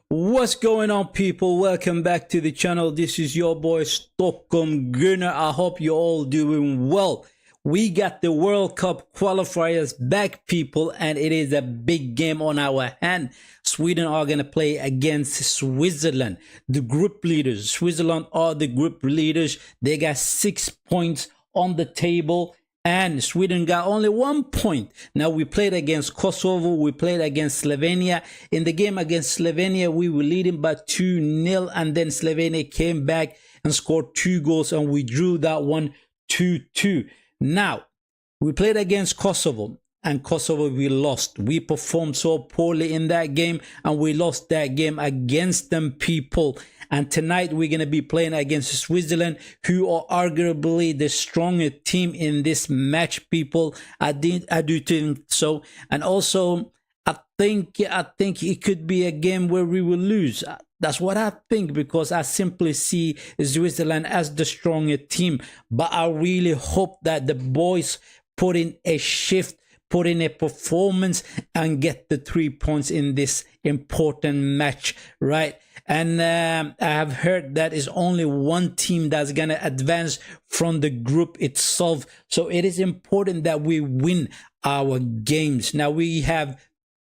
What's going on, people? Welcome back to the channel. This is your boy StockholmGooner. I hope you're all doing well. We got the World Cup qualifiers back, people, and it is a big game on our hand. Sweden are going to play against Switzerland, the group leaders. Switzerland are the group leaders. They got 6 points on the table, and Sweden got only 1 point. Now, we played against Kosovo. We played against Slovenia. In the game against Slovenia, we were leading by 2-0, and then Slovenia came back and scored 2 goals, and we drew that one 2-2. Now, we played against Kosovo, and Kosovo we lost. We performed so poorly in that game, and we lost that game against them, people. And tonight we're going to be playing against Switzerland, who are arguably the stronger team in this match, people. I do think so. And also, I think it could be a game where we will lose. That's what I think, because I simply see Switzerland as the stronger team. But I really hope that the boys put in a shift, put in a performance, and get the 3 points in this important match, right? And I have heard that is only one team that's going to advance from the group itself. So it is important that we win our games. Now, we have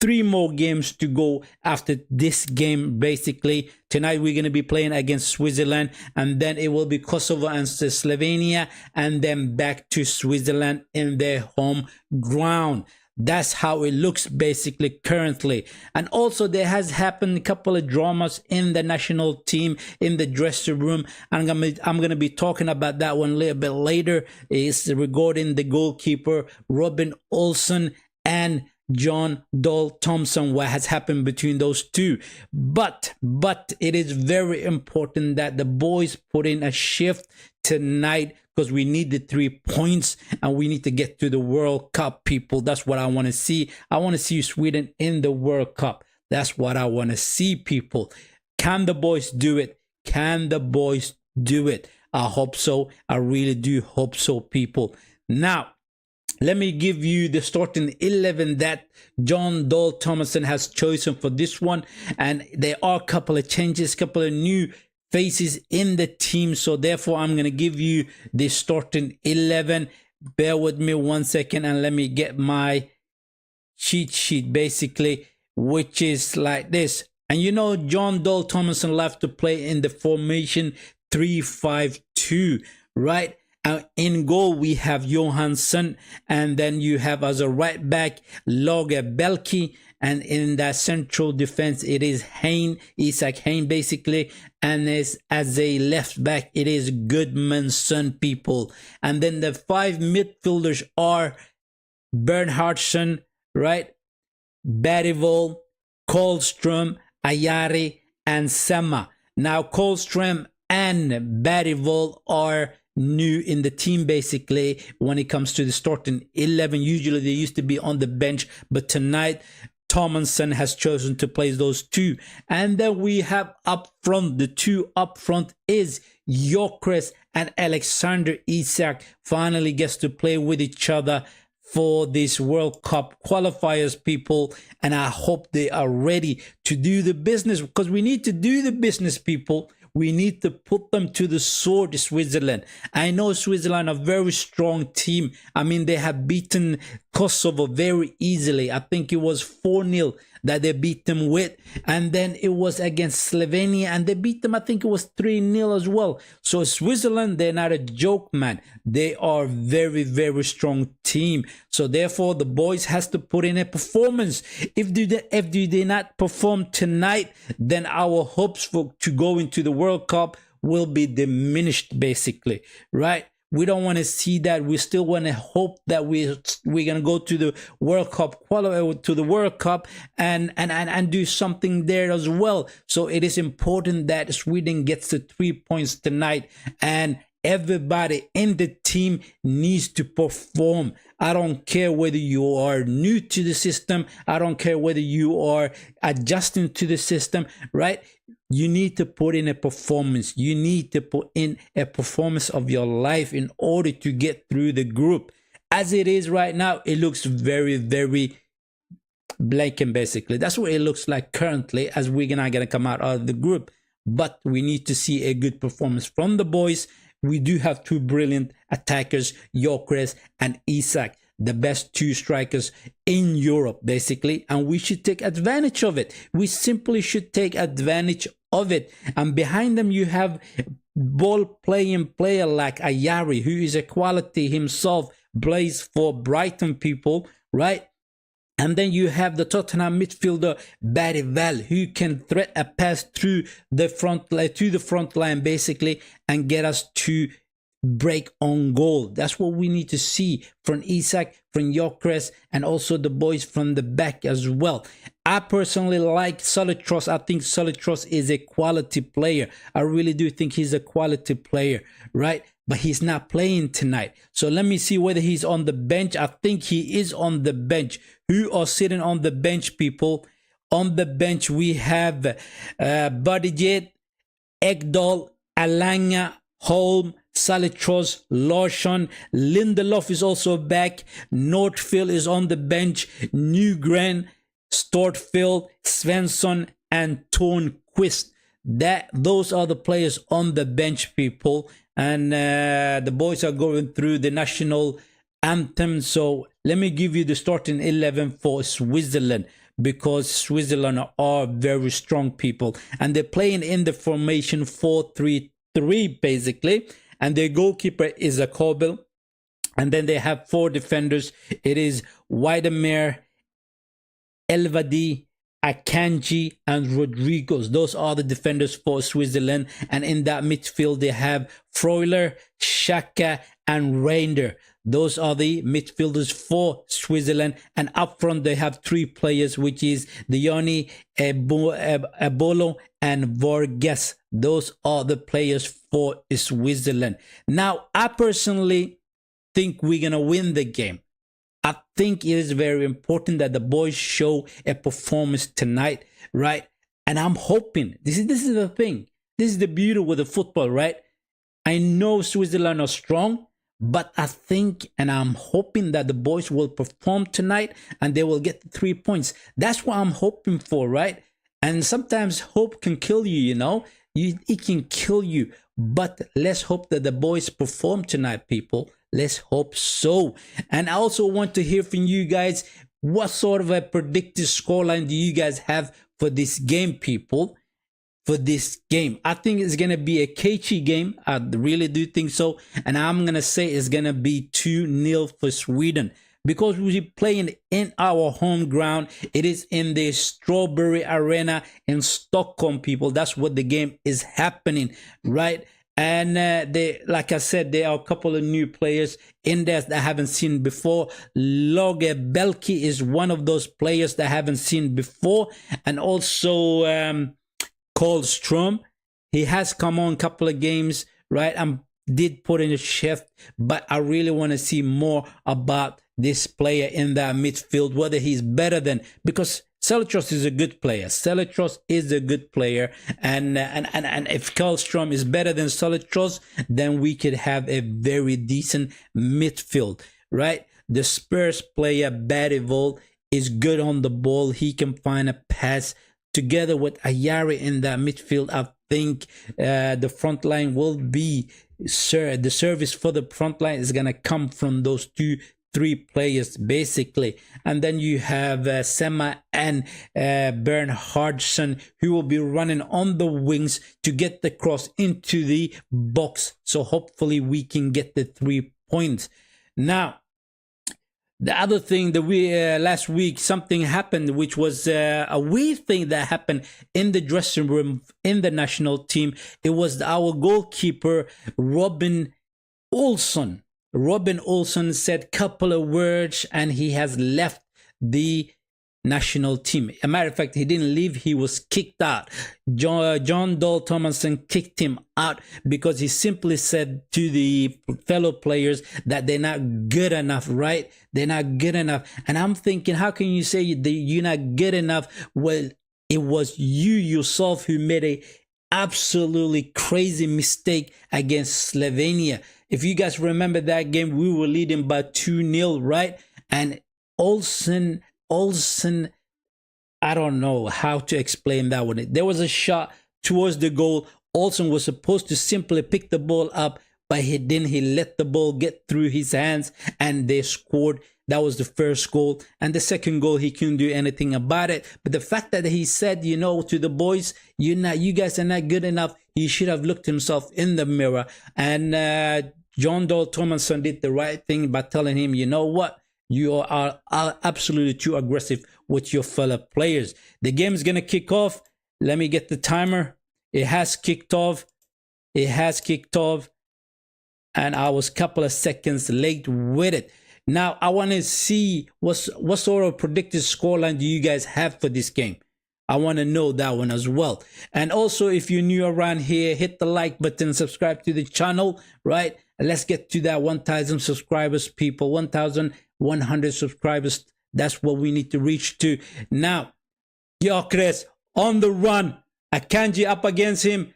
3 more games to go after this game. Basically, tonight we're going to be playing against Switzerland, and then it will be Kosovo and Slovenia, and then back to Switzerland in their home ground. That's how it looks basically currently. And also, there has happened a couple of dramas in the national team, in the dressing room. I'm gonna be talking about that one a little bit later. It's regarding the goalkeeper Robin Olsen and John Dahl Thompson, what has happened between those two. But it is very important that the boys put in a shift tonight, because we need the 3 points and we need to get to the World Cup, people. That's what I want to see. I want to see Sweden in the World Cup. That's what I want to see, people. Can the boys do it? Can the boys do it? I hope so. I really do hope so, people. Now, let me give you the starting 11 that John Dahl Thompson has chosen for this one. And there are a couple of changes, couple of new faces in the team. So therefore, I'm going to give you the starting 11. Bear with me 1 second and let me get my cheat sheet, basically, which is like this. And you know, John Dahl Thompson left to play in the formation 3-5-2, right? In goal, we have Johansson, and then you have as a right back Lage Belki, and in that central defense it is Isak Hein basically, and as a left back it is Goodmanson, people. And then the 5 midfielders are Bernhardsson, right, Bergvall, Karlström, Ayari, and Sema. Now, Karlström and Bergvall are new in the team basically when it comes to the starting 11. Usually they used to be on the bench, but tonight Tomlinson has chosen to play those 2. And then we have up front, the 2 up front is Gyökeres and Alexander Isak finally gets to play with each other for this World Cup qualifiers, people. And I hope they are ready to do the business, because we need to do the business, people. We need to put them to the sword, Switzerland. I know Switzerland are a very strong team. I mean, they have beaten Kosovo very easily. I think it was 4-0 that they beat them with. And then it was against Slovenia, and they beat them, I think it was 3-0 as well. So Switzerland, they're not a joke, man. They are very, very strong team. So therefore, the boys has to put in a performance. If they do not perform tonight, then our hopes to go into the World Cup will be diminished, basically, right? We don't want to see that. We still want to hope that we're going to go to the World Cup, qualify to the World Cup, and do something there as well. So it is important that Sweden gets the 3 points tonight, and everybody in the team needs to perform. I don't care whether you are new to the system. I don't care whether you are adjusting to the system, right? You need to put in a performance. You need to put in a performance of your life in order to get through the group. As it is right now, it looks very, very blanking basically. That's what it looks like currently, as we're not going to come out of the group. But we need to see a good performance from the boys. We do have two brilliant attackers, Gyökeres and Isak, the best two strikers in Europe basically, and we should take advantage of it. We simply should take advantage of it. And behind them you have ball playing player like Ayari, who is a quality himself, plays for Brighton people, right? And then you have the Tottenham midfielder Barry Val, who can thread a pass through the front line basically and get us to break on goal. That's what we need to see from Isak, from Gyökeres, and also the boys from the back as well. I personally like Solitros. I think Solitros is a quality player. I really do think he's a quality player, right? But he's not playing tonight. So let me see whether he's on the bench. I think he is on the bench. Who are sitting on the bench, people? On the bench, we have Badijet, Ekdal, Alanga, Holm, Salitros, Larsson, Lindelof is also back. Nordfield is on the bench. Nygren, Stortfield, Svensson, and Tornquist. Those are the players on the bench, people. And the boys are going through the national anthem. So let me give you the starting 11 for Switzerland, because Switzerland are very strong, people, and they're playing in the formation 4-3-3 basically. And their goalkeeper is a Kobel, and then they have four defenders. It is Weidemar, Elvedi, Akanji, and Rodriguez. Those are the defenders for Switzerland. And in that midfield, they have Freuler, Xhaka, and Reiner. Those are the midfielders for Switzerland. And up front, they have three players, which is Dioni, Ebolo, and Vargas. Those are the players for Switzerland. Now, I personally think we're going to win the game. I think it is very important that the boys show a performance tonight, right? And I'm hoping, this is the thing. This is the beauty with the football, right? I know Switzerland are strong, but I think and I'm hoping that the boys will perform tonight and they will get the 3 points. That's what I'm hoping for, right? And sometimes hope can kill you, you know. It can kill you. But let's hope that the boys perform tonight, people. Let's hope so. And I also want to hear from you guys. What sort of a predicted scoreline do you guys have for this game, people? For this game, I think it's going to be a catchy game. I really do think so. And I'm going to say it's going to be 2-0 for Sweden, because we're playing in our home ground. It is in the Strawberry Arena in Stockholm, people. That's what the game is happening, right? And like I said, there are a couple of new players in there that I haven't seen before. Loge Belki is one of those players that I haven't seen before. And also Karlström, he has come on a couple of games, right? I did put in a shift, but I really want to see more about this player in that midfield, whether he's better than, because Salitros is a good player. Salitros is a good player, and if Karlström is better than Salitros, then we could have a very decent midfield, right? The Spurs player Badivol is good on the ball. He can find a pass. Together with Ayari in that midfield, I think the front line will be, the service for the front line is going to come from those 2-3 players basically. And then you have Sema and Bernhardsson, who will be running on the wings to get the cross into the box. So hopefully we can get the 3 points. Now, the other thing that last week something happened, which was a weird thing that happened in the dressing room in the national team. It was our goalkeeper Robin Olsen. Robin Olsen said a couple of words and he has left the national team. As a matter of fact, he didn't leave, he was kicked out. John Dahl Thomason kicked him out because he simply said to the fellow players that they're not good enough, right? They're not good enough. And I'm thinking, how can you say that you're not good enough? Well, it was you yourself who made a absolutely crazy mistake against Slovenia. If you guys remember that game, we were leading by 2-0, right? And Olsen I don't know how to explain that one. There was a shot towards the goal. Olsen was supposed to simply pick the ball up, but he didn't. He let the ball get through his hands and they scored. That was the first goal. And the second goal, he couldn't do anything about it. But the fact that he said, you know, to the boys, you guys are not good enough. He should have looked himself in the mirror. And John Dahl Tomasson did the right thing by telling him, you know what? You are absolutely too aggressive with your fellow players. The game is going to kick off. Let me get the timer. It has kicked off. It has kicked off. And I was a couple of seconds late with it. Now, I want to see what sort of predicted scoreline do you guys have for this game? I want to know that one as well. And also, if you're new around here, hit the like button, subscribe to the channel, right? And let's get to that 1,000 subscribers, people. 1,100 subscribers. That's what we need to reach to. Now, Gyökeres on the run. Akanji up against him.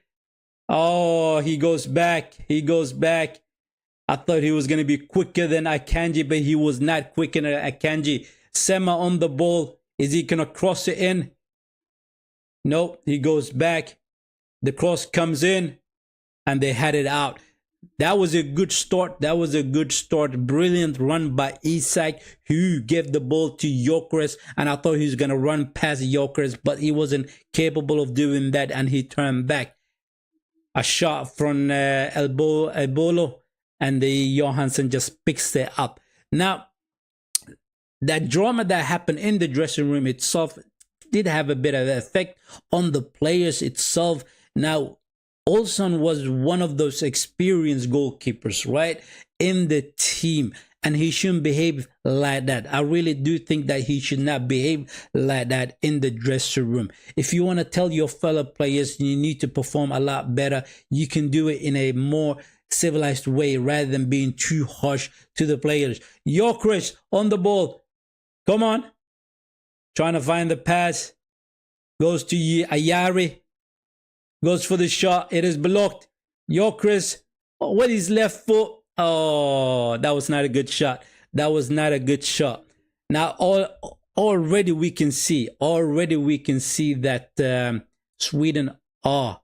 Oh, he goes back. He goes back. I thought he was going to be quicker than Akanji, but he was not quicker than Akanji. Sema on the ball. Is he going to cross it in? Nope, he goes back. The cross comes in, and they had it out. That was a good start. That was a good start. Brilliant run by Isak, who gave the ball to Gyökeres, and I thought he was going to run past Gyökeres, but he wasn't capable of doing that, and he turned back. A shot from Embolo. And the Johansson just picks it up. Now, that drama that happened in the dressing room itself did have a bit of an effect on the players itself. Now, Olsen was one of those experienced goalkeepers, right, in the team. And he shouldn't behave like that. I really do think that he should not behave like that in the dressing room. If you want to tell your fellow players you need to perform a lot better, you can do it in a more civilized way rather than being too harsh to the players. Gyökeres on the ball. Come on. Trying to find the pass. Goes to Ayari. Goes for the shot. It is blocked. Gyökeres with his left foot. Oh, that was not a good shot. That was not a good shot. Now, already we can see that Sweden are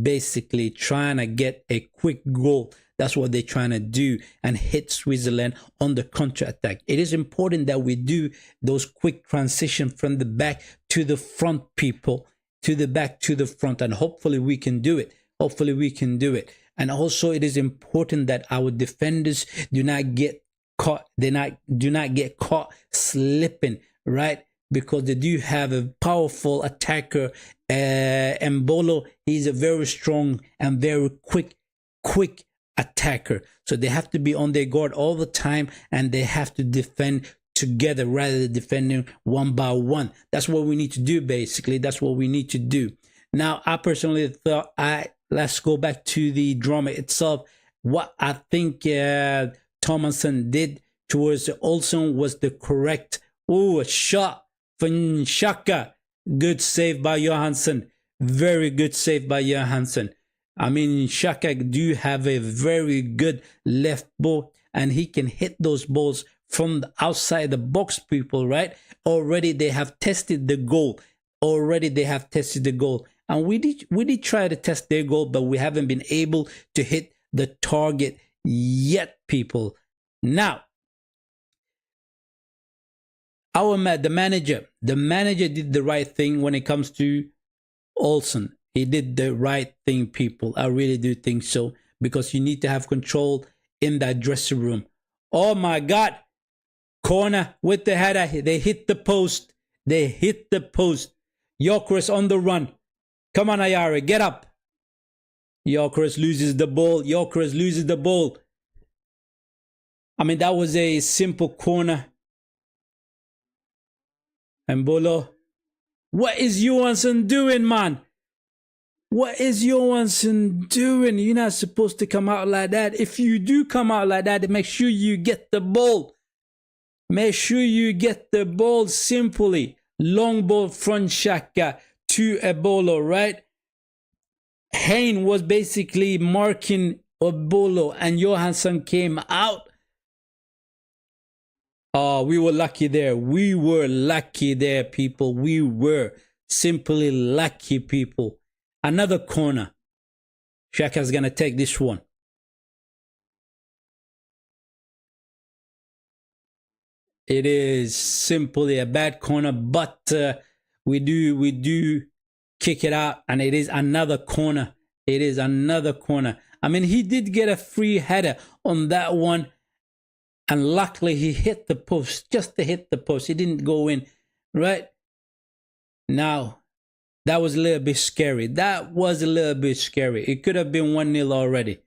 basically trying to get a quick goal. That's what they're trying to do and hit Switzerland on the counter attack. It is important that we do those quick transition from the back to the front, people, to the back to the front, and hopefully we can do it. Hopefully we can do it. And also, it is important that our defenders do not get caught. Do not get caught slipping, right? Because they do have a powerful attacker, Embolo. He's a very strong and very quick attacker. So they have to be on their guard all the time, and they have to defend together rather than defending one by one. That's what we need to do, basically. That's what we need to do. Now, I personally thought, let's go back to the drama itself. What I think Tomasson did towards Olsen was the correct, a shot from Xhaka. Good save by Johansson. Very good save by Johansson. I mean, Xhaka do have a very good left ball, and he can hit those balls from the outside the box, people, right? Already they have tested the goal. And we did try to test their goal, but we haven't been able to hit the target yet, people. Now, the manager did the right thing when it comes to Olsen. He did the right thing, people. I really do think so, because you need to have control in that dressing room. Oh my God. Corner with the header. They hit the post. Gyökeres on the run. Come on, Ayari, get up. Gyökeres loses the ball. I mean, that was a simple corner. Embolo. What is Johansson doing, man? What is Johansson doing? You're not supposed to come out like that. If you do come out like that, make sure you get the ball. Simply. Long ball from Xhaka to Embolo, right? Hein was basically marking Embolo, and Johansson came out. Oh, we were lucky there. We were lucky there, people. We were simply lucky, people. Another corner. Shaka's gonna take this one. It is simply a bad corner, but we do kick it out, and it is another corner. It is another corner. I mean, he did get a free header on that one, and luckily he hit the post, just to hit the post. He didn't go in, right? Now, that was a little bit scary. That was a little bit scary. It could have been 1-0 already.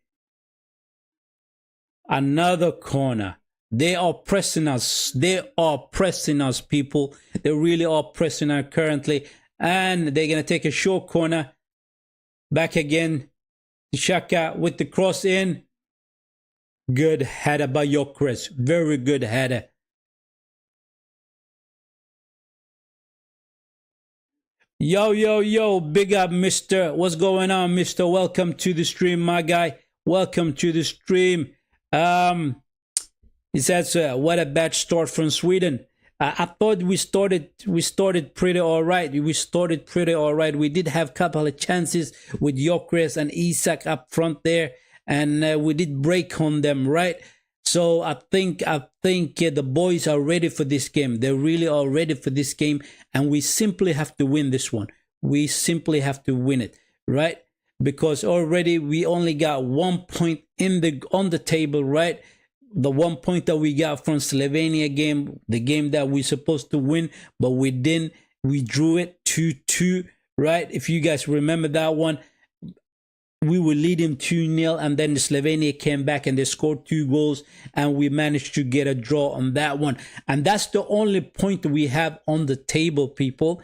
Another corner. They are pressing us. They are pressing us, people. They really are pressing us currently. And they're going to take a short corner. Back again. Shaka with the cross in. Good header by Gyökeres. Very good header. Yo, yo, yo. Big up, mister. What's going on, mister? Welcome to the stream, my guy. Welcome to the stream. He says, what a bad start from Sweden. I thought we started pretty all right. We started pretty all right. We did have a couple of chances with Gyökeres and Isak up front there, and we did break on them, right? So I think the boys are ready for this game. They really are ready for this game, and we simply have to win this one. We simply have to win it, right? Because already we only got 1 point on the table, right? The 1 point that we got from Slovenia game, the game that we supposed to win, but we didn't. We drew it 2-2, right? If you guys remember that one, we were leading 2-0, and then the Slovenia came back and they scored 2 goals, and we managed to get a draw on that one. And that's the only point we have on the table, people.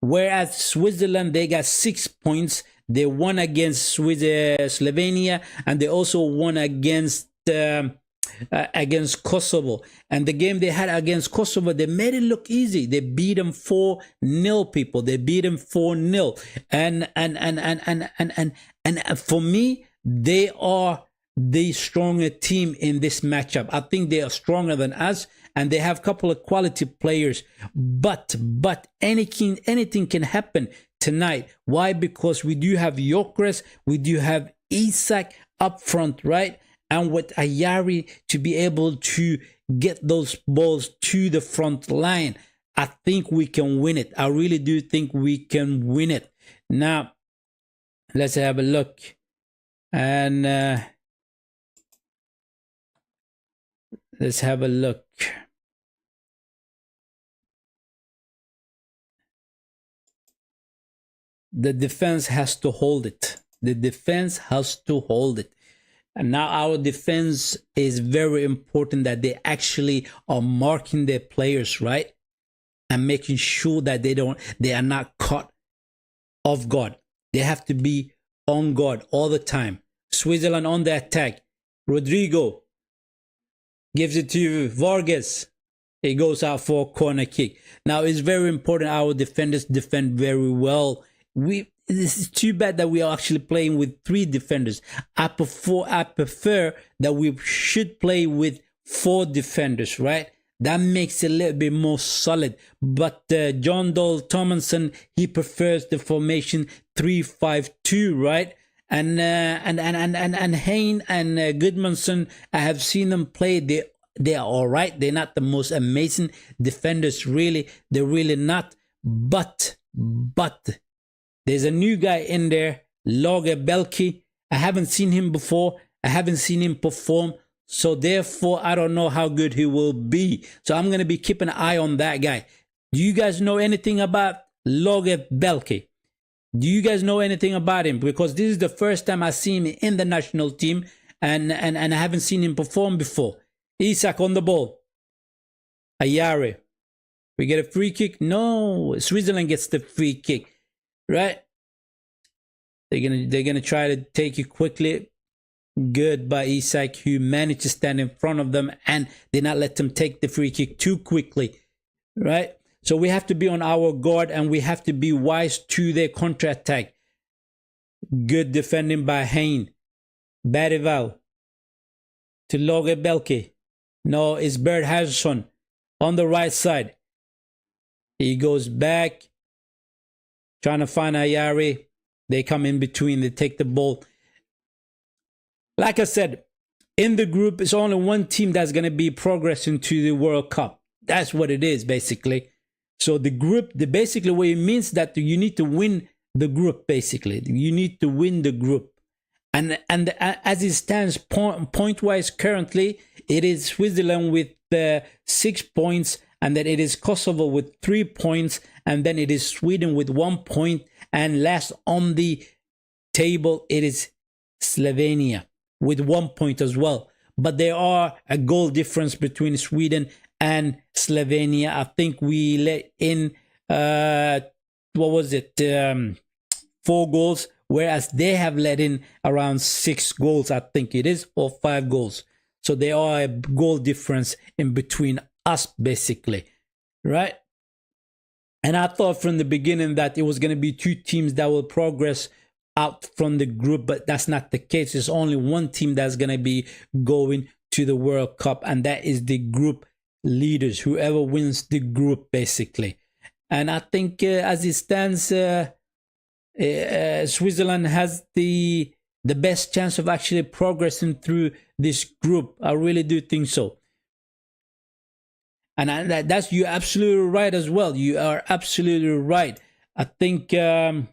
Whereas Switzerland, they got 6 points. They won against Slovenia, and they also won against Kosovo. And the game they had against Kosovo, they made it look easy. They beat them 4-0, people. They beat them 4-0. And for me, they are the stronger team in this matchup. I think they are stronger than us, and they have a couple of quality players. But anything can happen tonight. Why? Because we do have Gyökeres, we do have Isak up front, right? And with Ayari to be able to get those balls to the front line, I think we can win it. I really do think we can win it. Now, let's have a look. And let's have a look. The defense has to hold it. The defense has to hold it. And now our defense is very important, that they actually are marking their players, right? And making sure that they are not caught off guard. They have to be on guard all the time. Switzerland on the attack. Rodrigo gives it to Vargas. It goes out for a corner kick. Now it's very important our defenders defend very well. This is too bad that we are actually playing with 3 defenders. I prefer that we should play with 4 defenders, right? That makes it a little bit more solid. But John Dole Tomlinson, he prefers the formation 3-5-2, right? And Hayne and Goodmanson, I have seen them play. They are all right. They're not the most amazing defenders, really. They're really not. But there's a new guy in there, Loge Belki. I haven't seen him before. I haven't seen him perform. So therefore, I don't know how good he will be. So I'm going to be keeping an eye on that guy. Do you guys know anything about Loge Belki? Do you guys know anything about him? Because this is the first time I see him in the national team, and I haven't seen him perform before. Isak on the ball. Ayari. We get a free kick? No, Switzerland gets the free kick. Right? They're gonna try to take it quickly. Good by Isak, who managed to stand in front of them and did not let them take the free kick too quickly. Right? So we have to be on our guard, and we have to be wise to their counter-attack. Good defending by Hayne. Barival to Loge Belki. No, it's Bert Harrison. on the right side. He goes back, trying to find Ayari. They come in between, they take the ball. Like I said, in the group, it's only one team that's going to be progressing to the World Cup. That's what it is, basically. So the group, basically what it means that you need to win the group, basically. You need to win the group. And as it stands point-wise currently, it is Switzerland with 6 points, and then it is Kosovo with 3 points, and then it is Sweden with 1 point, and last on the table, it is Slovenia with 1 point as well. But there are a goal difference between Sweden and Slovenia. I think we let in, 4 goals, whereas they have let in around 6 goals, I think it is, or 5 goals. So there are a goal difference in between us, basically, right? And I thought from the beginning that it was going to be 2 teams that will progress out from the group, but that's not the case. There's only one team that's going to be going to the World Cup, and that is the group leaders, whoever wins the group, basically. And I think as it stands, Switzerland has the best chance of actually progressing through this group. I really do think so. And that's, you're absolutely right as well. You are absolutely right. I think I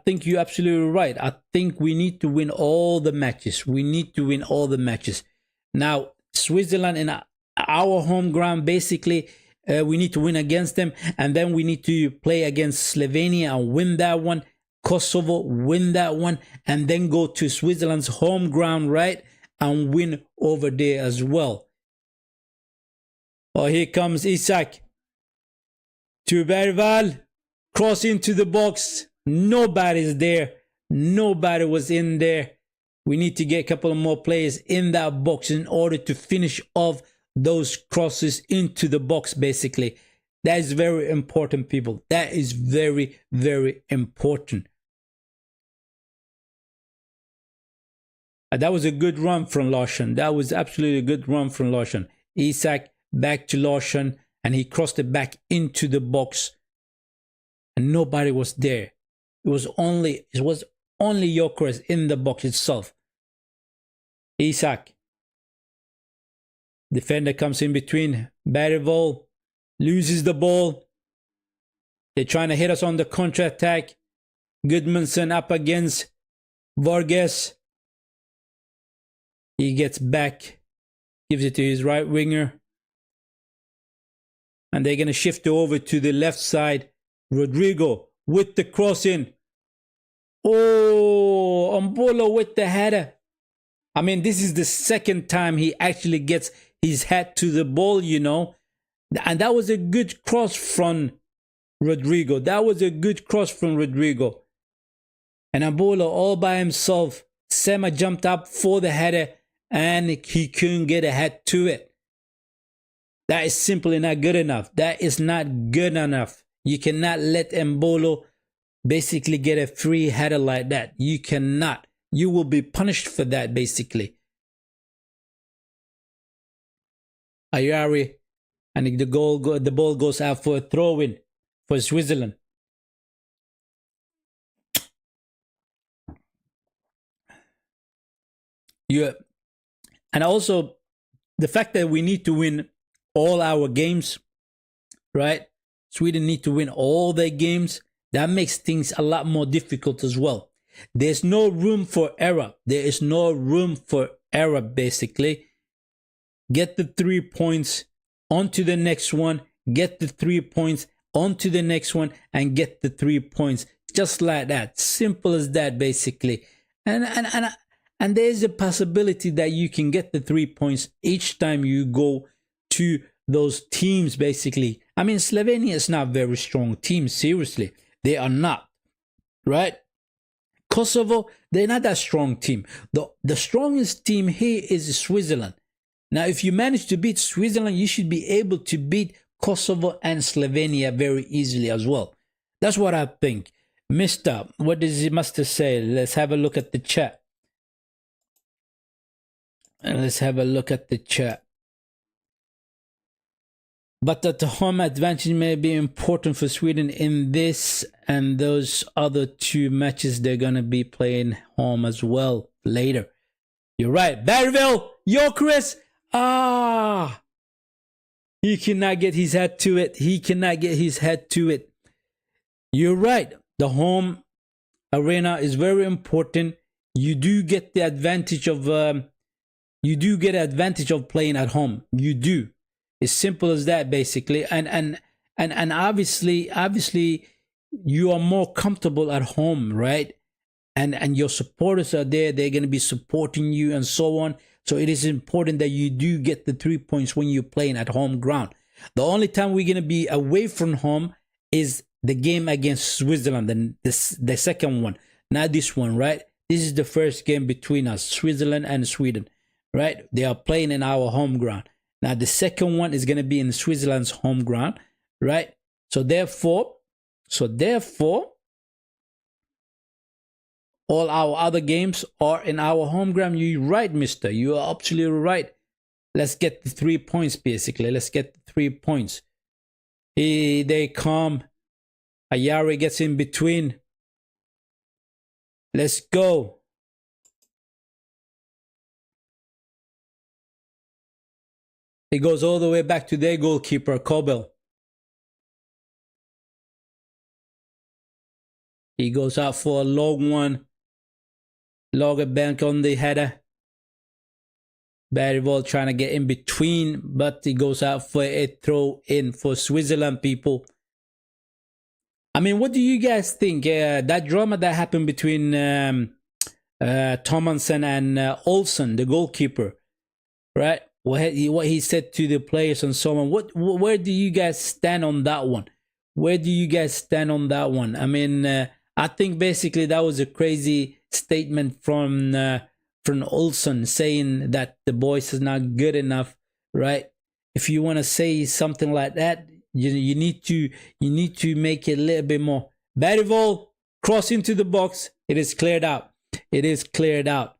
think you're absolutely right. I think we need to win all the matches. We need to win all the matches. Now, Switzerland in our home ground, basically, we need to win against them, and then we need to play against Slovenia and win that one. Kosovo, win that one, and then go to Switzerland's home ground, right, and win over there as well. Oh, here comes Isak to Berval, cross into the box. Nobody's there. Nobody was in there. We need to get a couple of more players in that box in order to finish off those crosses into the box, basically. That is very important, people. That is very, very important. That was a good run from Larsson. That was absolutely a good run from Larsson. Isak back to Larsson, and he crossed it back into the box, and nobody was there. It was only Gyökeres in the box itself. Isak. Defender comes in between. Bergvall loses the ball. They're trying to hit us on the counter-attack. Gudmundsson up against Vargas. He gets back, gives it to his right winger. And they're going to shift it over to the left side. Rodrigo with the crossing. Oh, Mbolo with the header. I mean, this is the second time he actually gets his head to the ball, you know. And that was a good cross from Rodrigo. That was a good cross from Rodrigo. And Mbolo all by himself. Sema jumped up for the header, and he couldn't get a head to it. That is simply not good enough. That is not good enough. You cannot let Mbolo basically get a free header like that. You cannot. You will be punished for that, basically. Ayari, and the ball goes out for a throw-in for Switzerland. Yeah, and also the fact that we need to win all our games, right? Sweden need to win all their games. That makes things a lot more difficult as well. There's no room for error. There is no room for error, basically. Get the 3 points, onto the next one. Get the 3 points, onto the next one, and get the 3 points. Just like that. Simple as that, basically. And there's a possibility that you can get the 3 points each time you go to those teams, basically. I mean, Slovenia is not a very strong team, seriously. They are not, right? Kosovo, they're not that strong team. The strongest team here is Switzerland. Now, if you manage to beat Switzerland, you should be able to beat Kosovo and Slovenia very easily as well. That's what I think. Mister, what does he must say? Let's have a look at the chat. And let's have a look at the chat. But that the home advantage may be important for Sweden in this and those other two matches they're going to be playing home as well later. You're right. Barryville, yo, Chris. He cannot get his head to it. He cannot get his head to it. You're right. The home arena is very important. You do get the advantage of playing at home. You do. It's simple as that, basically. And obviously you are more comfortable at home, right? And your supporters are there. They're going to be supporting you and so on. So it is important that you do get the 3 points when you're playing at home ground. The only time we're going to be away from home is the game against Switzerland, and the second one, not this one, right? This is the first game between us, Switzerland and Sweden, right? They are playing in our home ground. Now the second one is going to be in Switzerland's home ground, right? So therefore, all our other games are in our home ground. You're right, mister. You are absolutely right. Let's get the 3 points, basically. Let's get the 3 points. Here they come. Ayari gets in between. Let's go. It goes all the way back to their goalkeeper, Kobel. He goes out for a long one. Lagerbank on the header. Barryville trying to get in between, but he goes out for a throw in for Switzerland, people. I mean, what do you guys think? That drama that happened between Thomason and Olsen, the goalkeeper, right? What he said to the players and so on. Where do you guys stand on that one? Where do you guys stand on that one? I mean, I think basically that was a crazy statement from Olsen, saying that the boys is not good enough, right? If you want to say something like that, you need to make it a little bit more. Barryville cross into the box. It is cleared out. It is cleared out.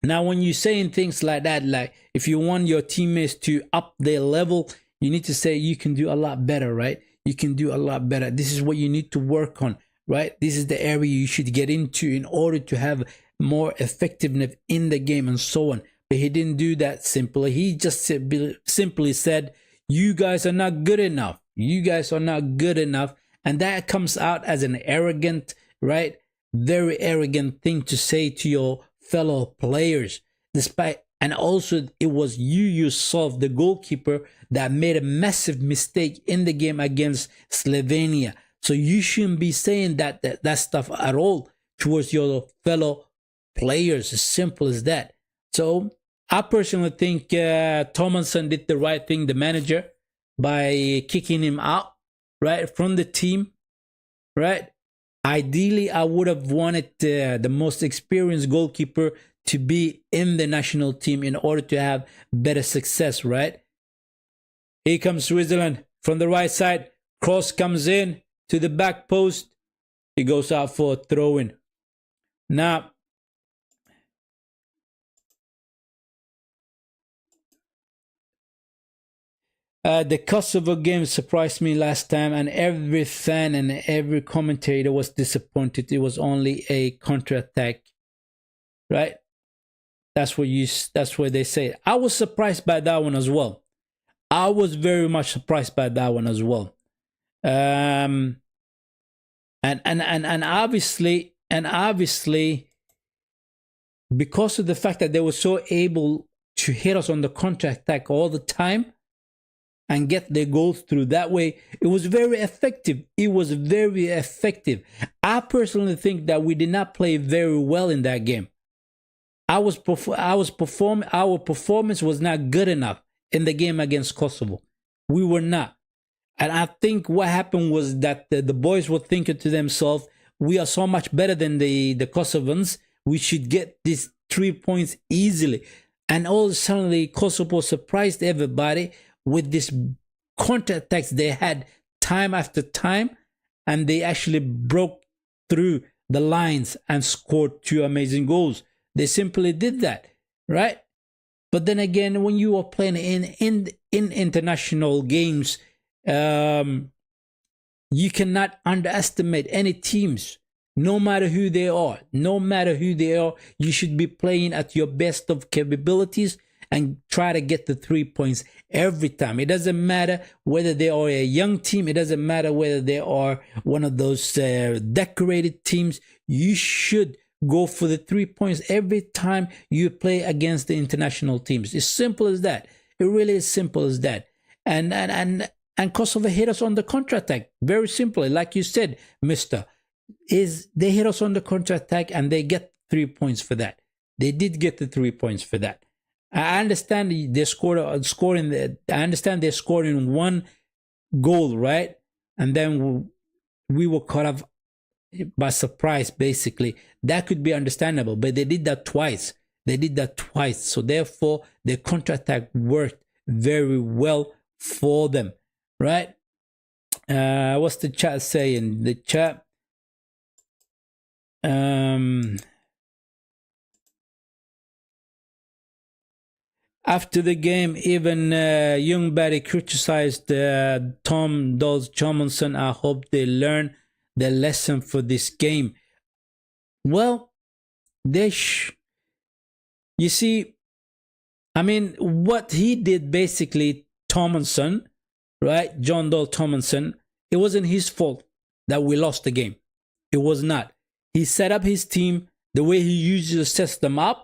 Now, when you're saying things like that, like if you want your teammates to up their level, you need to say you can do a lot better, right? You can do a lot better. This is what you need to work on, right? This is the area you should get into in order to have more effectiveness in the game and so on. But he didn't do that simply. He just simply said, you guys are not good enough. You guys are not good enough. And that comes out as an arrogant, right? Very arrogant thing to say to your fellow players. And also it was you yourself, the goalkeeper, that made a massive mistake in the game against Slovenia. So you shouldn't be saying that stuff at all towards your fellow players. As simple as that. So I personally think Thomason did the right thing, the manager, by kicking him out, right, from the team, right? Ideally, I would have wanted the most experienced goalkeeper to be in the national team in order to have better success, right? Here comes Switzerland from the right side. Cross comes in to the back post. He goes out for a throw-in. Now, the Kosovo game surprised me last time, and every fan and every commentator was disappointed. It was only a counter-attack, right? That's what they say. I was surprised by that one as well. I was very much surprised by that one as well. And obviously, because of the fact that they were so able to hit us on the counter-attack all the time and get their goals through that way, it was very effective. It was very effective. I personally think that we did not play very well in that game. Our performance was not good enough in the game against Kosovo. We were not. And I think what happened was that the boys were thinking to themselves, we are so much better than the Kosovans. We should get these 3 points easily. And all of a sudden, Kosovo surprised everybody with this counter-attacks they had time after time. And they actually broke through the lines and scored 2 amazing goals. They simply did that, right? But then again, when you are playing in international games, you cannot underestimate any teams, no matter who they are. No matter who they are, you should be playing at your best of capabilities and try to get the 3 points every time. It doesn't matter whether they are a young team. It doesn't matter whether they are one of those decorated teams. You should go for the 3 points every time you play against the international teams. It's simple as that. It really is simple as that. And Kosovo hit us on the counterattack. Very simply, like you said, mister, is they hit us on the counterattack and they get 3 points for that. They did get the 3 points for that. I understand they I understand they're scoring one goal, right? And then we were caught up by surprise, basically. That could be understandable, but they did that twice. So therefore, their counterattack worked very well for them, right? What's the chat saying? The chat. After the game, even young Barry criticized Tom Dawes Johnson. I hope they learn the lesson for this game. Well, you see, I mean, what he did basically, Tomlinson, right? John Dole Tomlinson, it wasn't his fault that we lost the game. It was not. He set up his team the way he usually sets them up.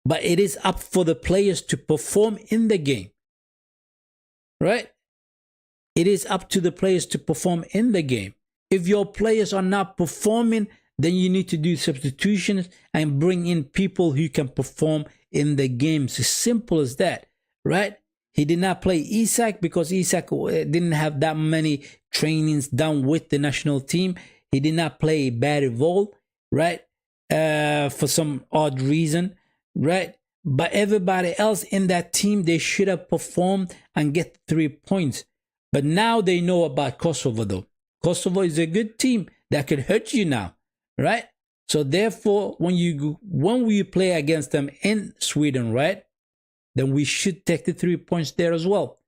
But it is up for the players to perform in the game, right? It is up to the players to perform in the game. If your players are not performing, then you need to do substitutions and bring in people who can perform in the games. As simple as that, right? He did not play Isak because Isak didn't have that many trainings done with the national team. He did not play Barry Vol, right? For some odd reason. Right, but everybody else in that team, they should have performed and get 3 points. But now they know about Kosovo, though. Kosovo is a good team that could hurt you now, right? So therefore, when we play against them in Sweden, right, then we should take the 3 points there as well.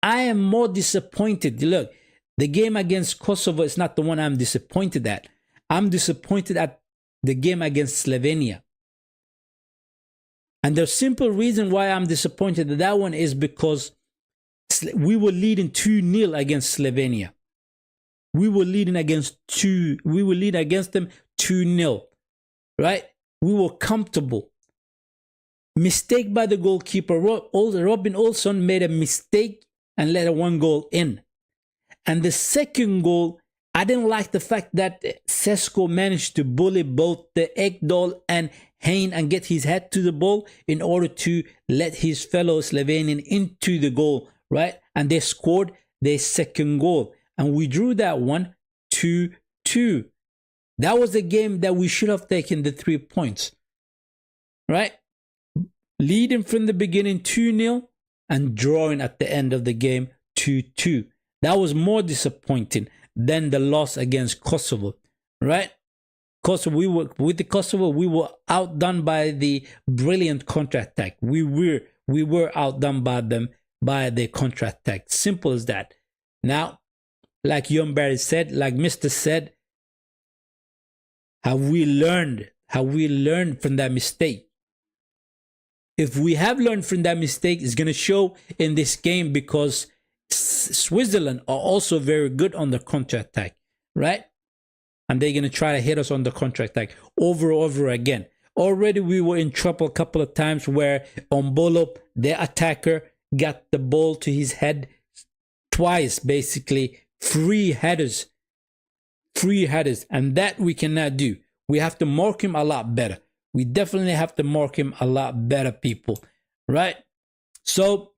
I am more disappointed. Look, the game against Kosovo is not the one I'm disappointed at. I'm disappointed at the game against Slovenia. And the simple reason why I'm disappointed at that one is because we were leading 2-0 against Slovenia. We were leading against them 2-0. Right? We were comfortable. Mistake by the goalkeeper. Robin Olsson made a mistake and let one goal in. And the second goal, I didn't like the fact that Sesko managed to bully both the Ekdal and Hein and get his head to the ball in order to let his fellow Slovenian into the goal, right? And they scored their second goal. And we drew that one 2-2. That was a game that we should have taken the 3 points, right? Leading from the beginning 2-0 and drawing at the end of the game 2-2. That was more disappointing than the loss against Kosovo, right? Kosovo, with Kosovo, we were outdone by the brilliant counterattack. We were outdone by them by the counterattack. Simple as that. Now, like Jon Barry said, like Mr. said, have we learned from that mistake? If we have learned from that mistake, it's going to show in this game because Switzerland are also very good on the counterattack, right? And they're going to try to hit us on the counterattack over and over again. Already we were in trouble a couple of times where Ombolo, their attacker, got the ball to his head twice, basically. Free headers. And that we cannot do. We have to mark him a lot better. We definitely have to mark him a lot better, people. Right? So,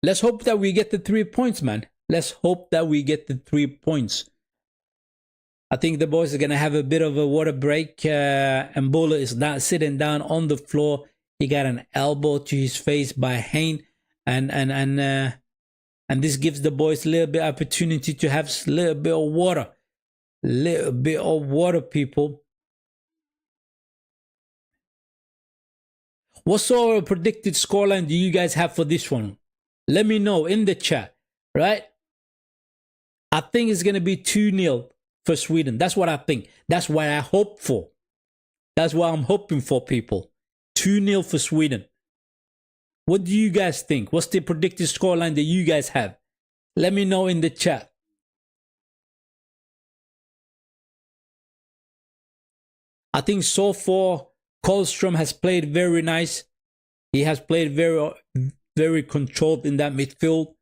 let's hope that we get the 3 points, man. Let's hope that we get the 3 points. I think the boys are going to have a bit of a water break. Mbola is not sitting down on the floor. He got an elbow to his face by Hein. And this gives the boys a little bit of opportunity to have a little bit of water. Little bit of water, people. What sort of predicted scoreline do you guys have for this one? Let me know in the chat, right? I think it's going to be 2-0 for Sweden. That's what I think. That's what I hope for. That's what I'm hoping for, people. 2-0 for Sweden. What do you guys think? What's the predicted scoreline that you guys have? Let me know in the chat. I think so far, Karlstrom has played very nice. He has played very controlled in that midfield,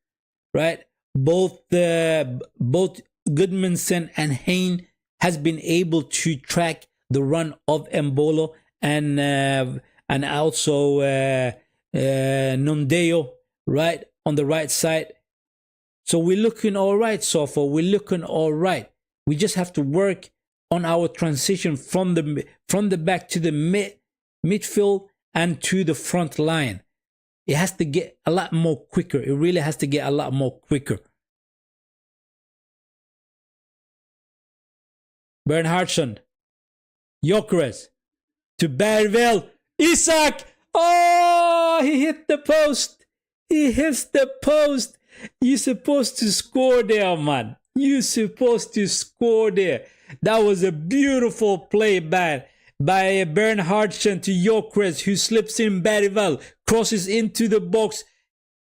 right? Both Goodmanson and Hain has been able to track the run of Embolo and also Nondeo, right, on the right side. So we're looking all right so far. We're looking all right. We just have to work on our transition from the back to the midfield and to the front line. It has to get a lot more quicker. It really has to get a lot more quicker. Bernhardsson, Gyökeres to Bergvall, Isak. Oh, he hit the post. He hits the post. You're supposed to score there, man. You're supposed to score there. That was a beautiful play by Bernhardsson to Gyökeres, who slips in Bergvall, crosses into the box.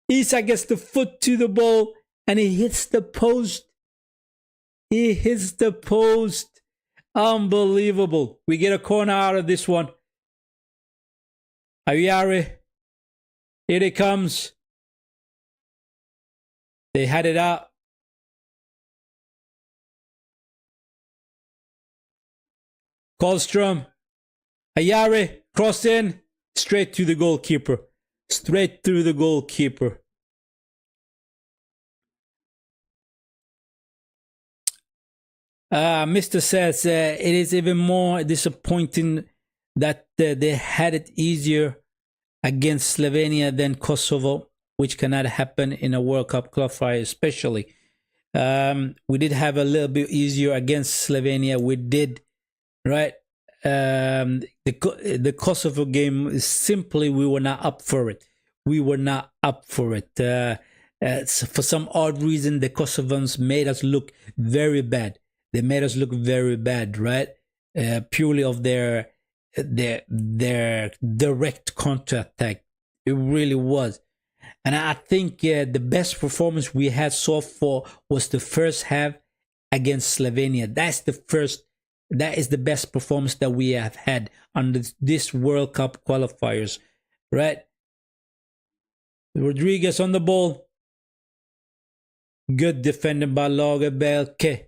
Isak gets the foot to the ball and he hits the post. He hits the post. Unbelievable. We get a corner out of this one. Ayari. Here it comes. They had it out. Karlstrom. Ayari. Cross in. Straight to the goalkeeper. Straight through the goalkeeper. Mr. says it is even more disappointing that they had it easier against Slovenia than Kosovo, which cannot happen in a World Cup qualifier, especially. We did have a little bit easier against Slovenia. We did, right? The Kosovo game is simply, we were not up for it. We were not up for it. For some odd reason, the Kosovans made us look very bad. They made us look very bad, right? Purely of their direct counter-attack. It really was. And I think the best performance we had so far was the first half against Slovenia. That is the best performance that we have had on this World Cup qualifiers, right? Rodriguez on the ball. Good defending by Lagerbielke.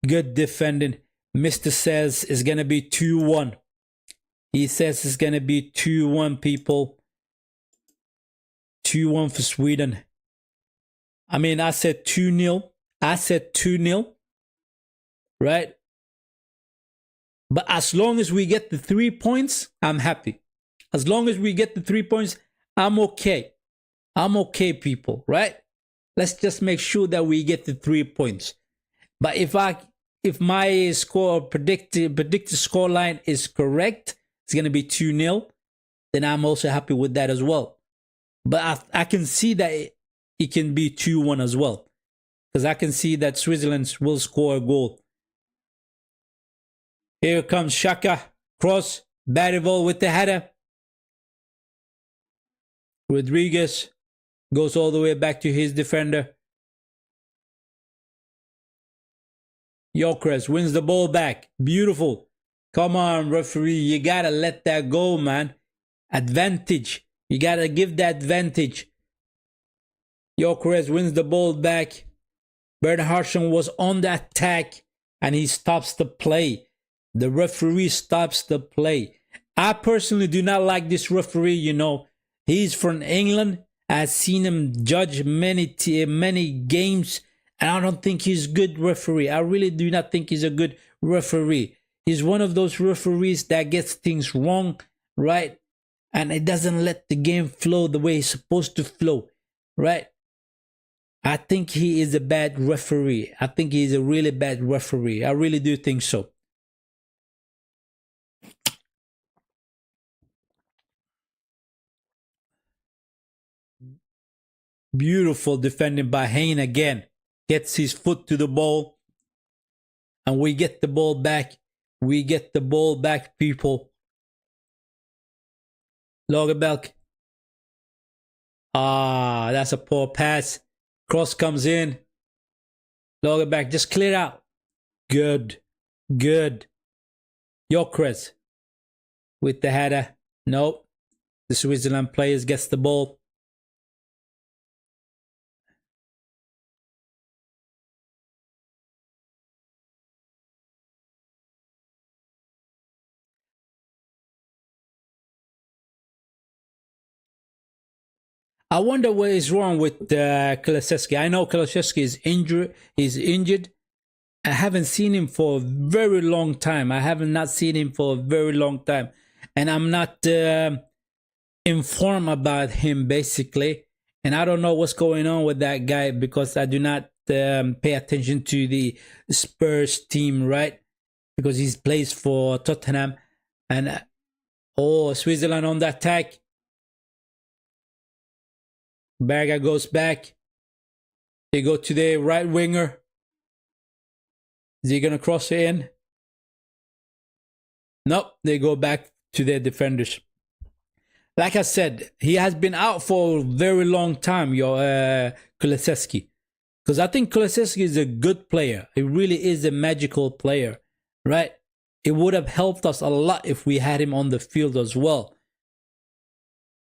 Good defending. Mr. says it's going to be 2-1. He says it's going to be 2-1, people. 2-1 for Sweden. I mean, I said 2-0. I said 2-0. Right? But as long as we get the 3 points, I'm happy. As long as we get the 3 points, I'm okay. I'm okay, people. Right? Let's just make sure that we get the 3 points. But if my score predicted scoreline is correct, it's going to be 2-0, then I'm also happy with that as well. But I can see that it can be 2-1 as well. Because I can see that Switzerland will score a goal. Here comes Xhaka. Cross. Bergvall with the header. Rodriguez goes all the way back to his defender. Gyökeres wins the ball back. Beautiful. Come on, referee. You gotta let that go, man. Advantage. You gotta give the advantage. Gyökeres wins the ball back. Bernhardsson was on the attack and he stops the play. The referee stops the play. I personally do not like this referee, you know. He's from England. I've seen him judge many games. And I don't think he's a good referee. I really do not think he's a good referee. He's one of those referees that gets things wrong, right? And it doesn't let the game flow the way it's supposed to flow, right? I think he is a bad referee. I think he's a really bad referee. I really do think so. Beautiful defending by Hayne again. Gets his foot to the ball. And we get the ball back. We get the ball back, people. Lagerberg. Ah, that's a poor pass. Cross comes in. Lagerberg, just clear out. Good. Good. Gyökeres with the header. Nope. The Switzerland players gets the ball. I wonder what is wrong with Kulusevski. I know Kulusevski is injured. I haven't seen him for a very long time. I have not seen him for a very long time. And I'm not informed about him, basically. And I don't know what's going on with that guy because I do not pay attention to the Spurs team, right? Because he plays for Tottenham. And, oh, Switzerland on the attack. Berger goes back. They go to the right winger. Is he going to cross it in? Nope, they go back to their defenders. Like I said, he has been out for a very long time, Kulusevski. Because I think Kulusevski is a good player. He really is a magical player, right? It would have helped us a lot if we had him on the field as well.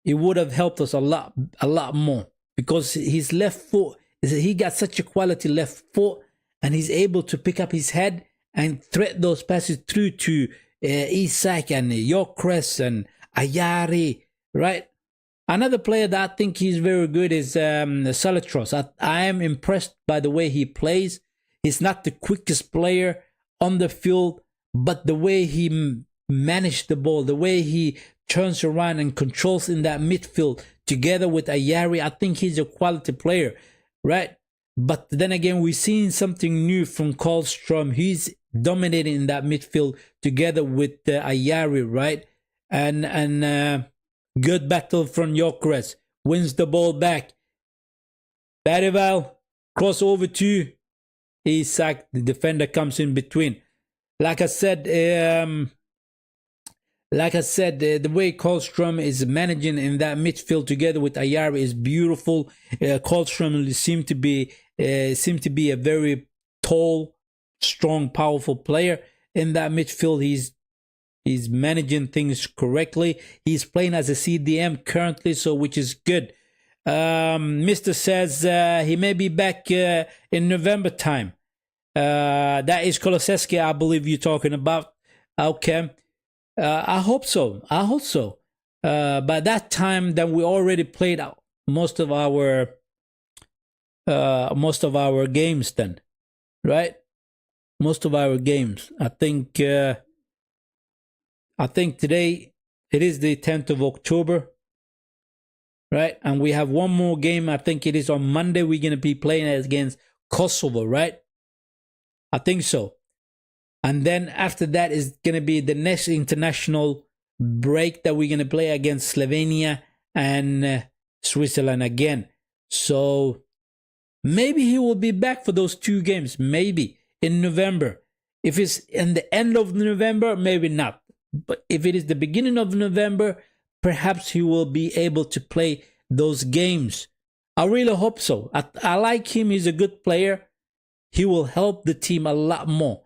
It would have helped us a lot more. Because his left foot, he got such a quality left foot. And he's able to pick up his head and thread those passes through to Isak and Gyökeres and Ayari, right? Another player that I think he's very good is Salatros. I am impressed by the way he plays. He's not the quickest player on the field, but the way he managed the ball, the way he turns around and controls in that midfield together with Ayari, I think he's a quality player, right? But then again, we've seen something new from Karlstrom. He's dominating in that midfield together with Ayari, right? And good battle from Gyökeres. Wins the ball back. Barival, cross over to Isak. The defender comes in between. Like I said, the way Karlstrom is managing in that midfield together with Ayari is beautiful. Karlstrom seemed to be a very tall, strong, powerful player in that midfield. He's managing things correctly. He's playing as a CDM currently, so which is good. Mr. says he may be back in November time. That is Kulusevski, I believe you're talking about. Okay. I hope so. By that time, then we already played out most of our games. Then, right? Most of our games. I think today it is the 10th of October, right? And we have one more game. I think it is on Monday. We're gonna be playing against Kosovo, right? I think so. And then after that is going to be the next international break that we're going to play against Slovenia and Switzerland again. So maybe he will be back for those two games. Maybe in November. If it's in the end of November, maybe not. But if it is the beginning of November, perhaps he will be able to play those games. I really hope so. I like him. He's a good player. He will help the team a lot more.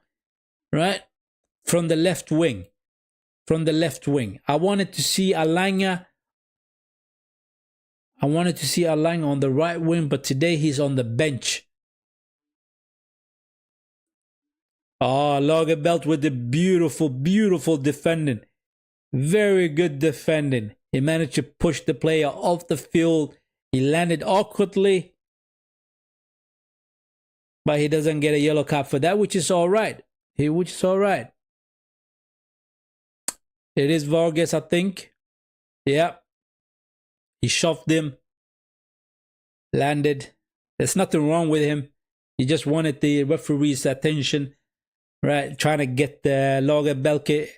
Right? From the left wing. I wanted to see Alanya. On the right wing, but today he's on the bench. Oh, Lagerberg with the beautiful, beautiful defending. Very good defending. He managed to push the player off the field. He landed awkwardly. But he doesn't get a yellow card for that, which is all right. It is Vargas, I think. Yeah. He shoved him. Landed. There's nothing wrong with him. He just wanted the referee's attention. Right? Trying to get the Lagerberg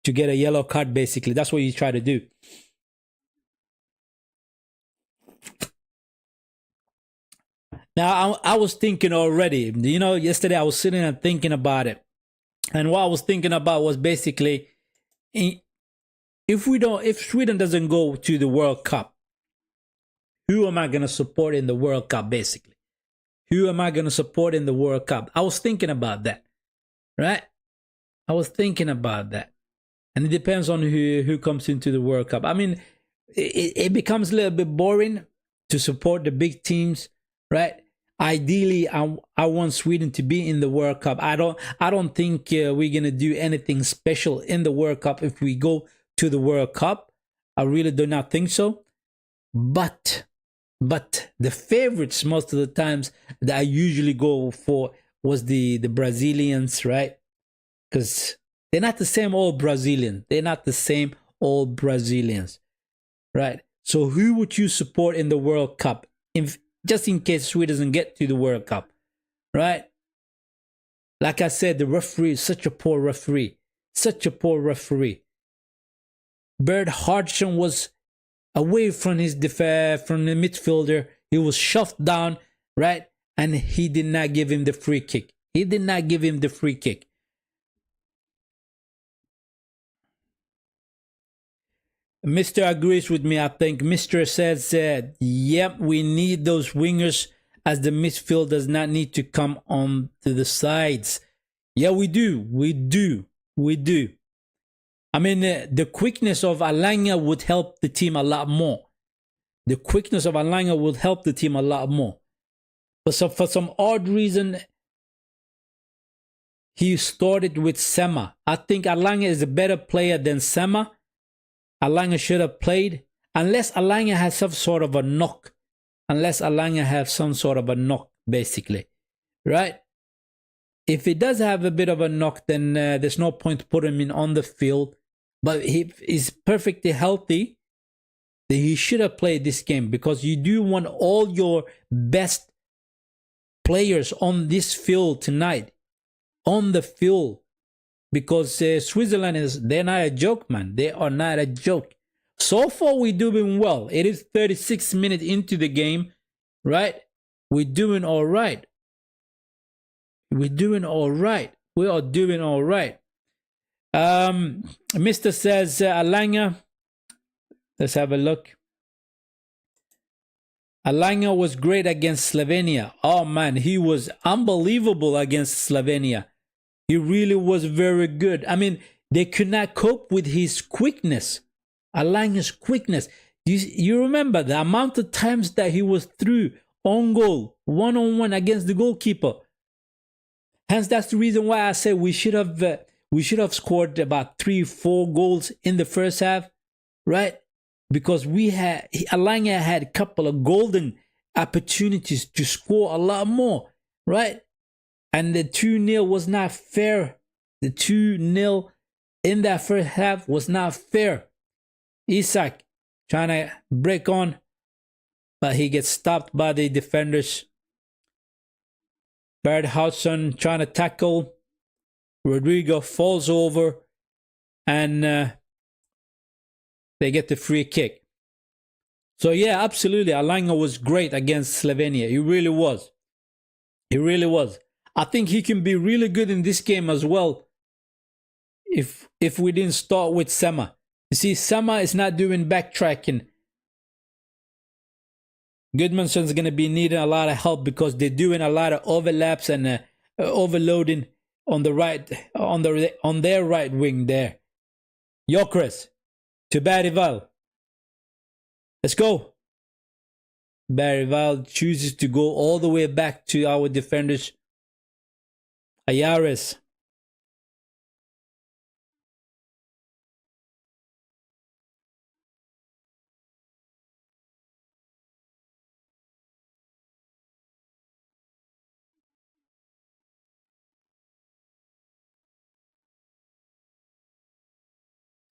to get a yellow card, basically. That's what he tried to do. Now, I was thinking already, you know, yesterday I was sitting and thinking about it. And what I was thinking about was basically, if Sweden doesn't go to the World Cup, who am I going to support in the World Cup, basically? Who am I going to support in the World Cup? I was thinking about that, right? I was thinking about that. And it depends on who comes into the World Cup. I mean, it becomes a little bit boring to support the big teams, right? Ideally, I want Sweden to be in the World Cup. I don't think we're gonna do anything special in the World Cup if we go to the World Cup. I really do not think so. But the favorites most of the times that I usually go for was the Brazilians, right? Because they're not the same old Brazilians. They're not the same old Brazilians, right? So who would you support in the World Cup, just in case Sweden doesn't get to the World Cup, right? Like I said, the referee is such a poor referee. Such a poor referee. Bert Hodgson was away from from the midfielder. He was shoved down, right? And he did not give him the free kick. He did not give him the free kick. Mr. agrees with me, I think. Mr. says, yep, we need those wingers as the midfield does not need to come on to the sides. Yeah, we do. We do. We do. I mean, the quickness of Alanya would help the team a lot more. The quickness of Alanya would help the team a lot more. But so for some odd reason, he started with Sema. I think Alanya is a better player than Sema. Alanya should have played, unless Alanya has some sort of a knock. Unless Alanya has some sort of a knock, basically. Right? If he does have a bit of a knock, then there's no point to put him in on the field. But if he's perfectly healthy, then he should have played this game, because you do want all your best players on this field tonight. On the field. Because Switzerland they're not a joke, man. They are not a joke. So far, we're doing well. It is 36 minutes into the game, right? We're doing all right. We're doing all right. We are doing all right. Mr. says, Alanya. Let's have a look. Alanya was great against Slovenia. Oh, man, he was unbelievable against Slovenia. He really was very good. I mean, they could not cope with his quickness. Alanya's quickness. You remember the amount of times that he was through on goal, one-on-one against the goalkeeper. Hence, that's the reason why I say we should have scored about 3-4 goals in the first half, right? Because Alanya had a couple of golden opportunities to score a lot more, right? And the 2-0 was not fair. The 2-0 in that first half was not fair. Isak trying to break on, but he gets stopped by the defenders. Bert Hodgson trying to tackle. Rodrigo falls over, and they get the free kick. So yeah, absolutely, Alanya was great against Slovenia. He really was. He really was. I think he can be really good in this game as well if we didn't start with Sema. You see, Sema is not doing backtracking. Goodmanson's going to be needing a lot of help, because they're doing a lot of overlaps and overloading on the right, on their right wing there. Gyökeres to Bergvall. Let's go. Bergvall chooses to go all the way back to our defenders. Ayares.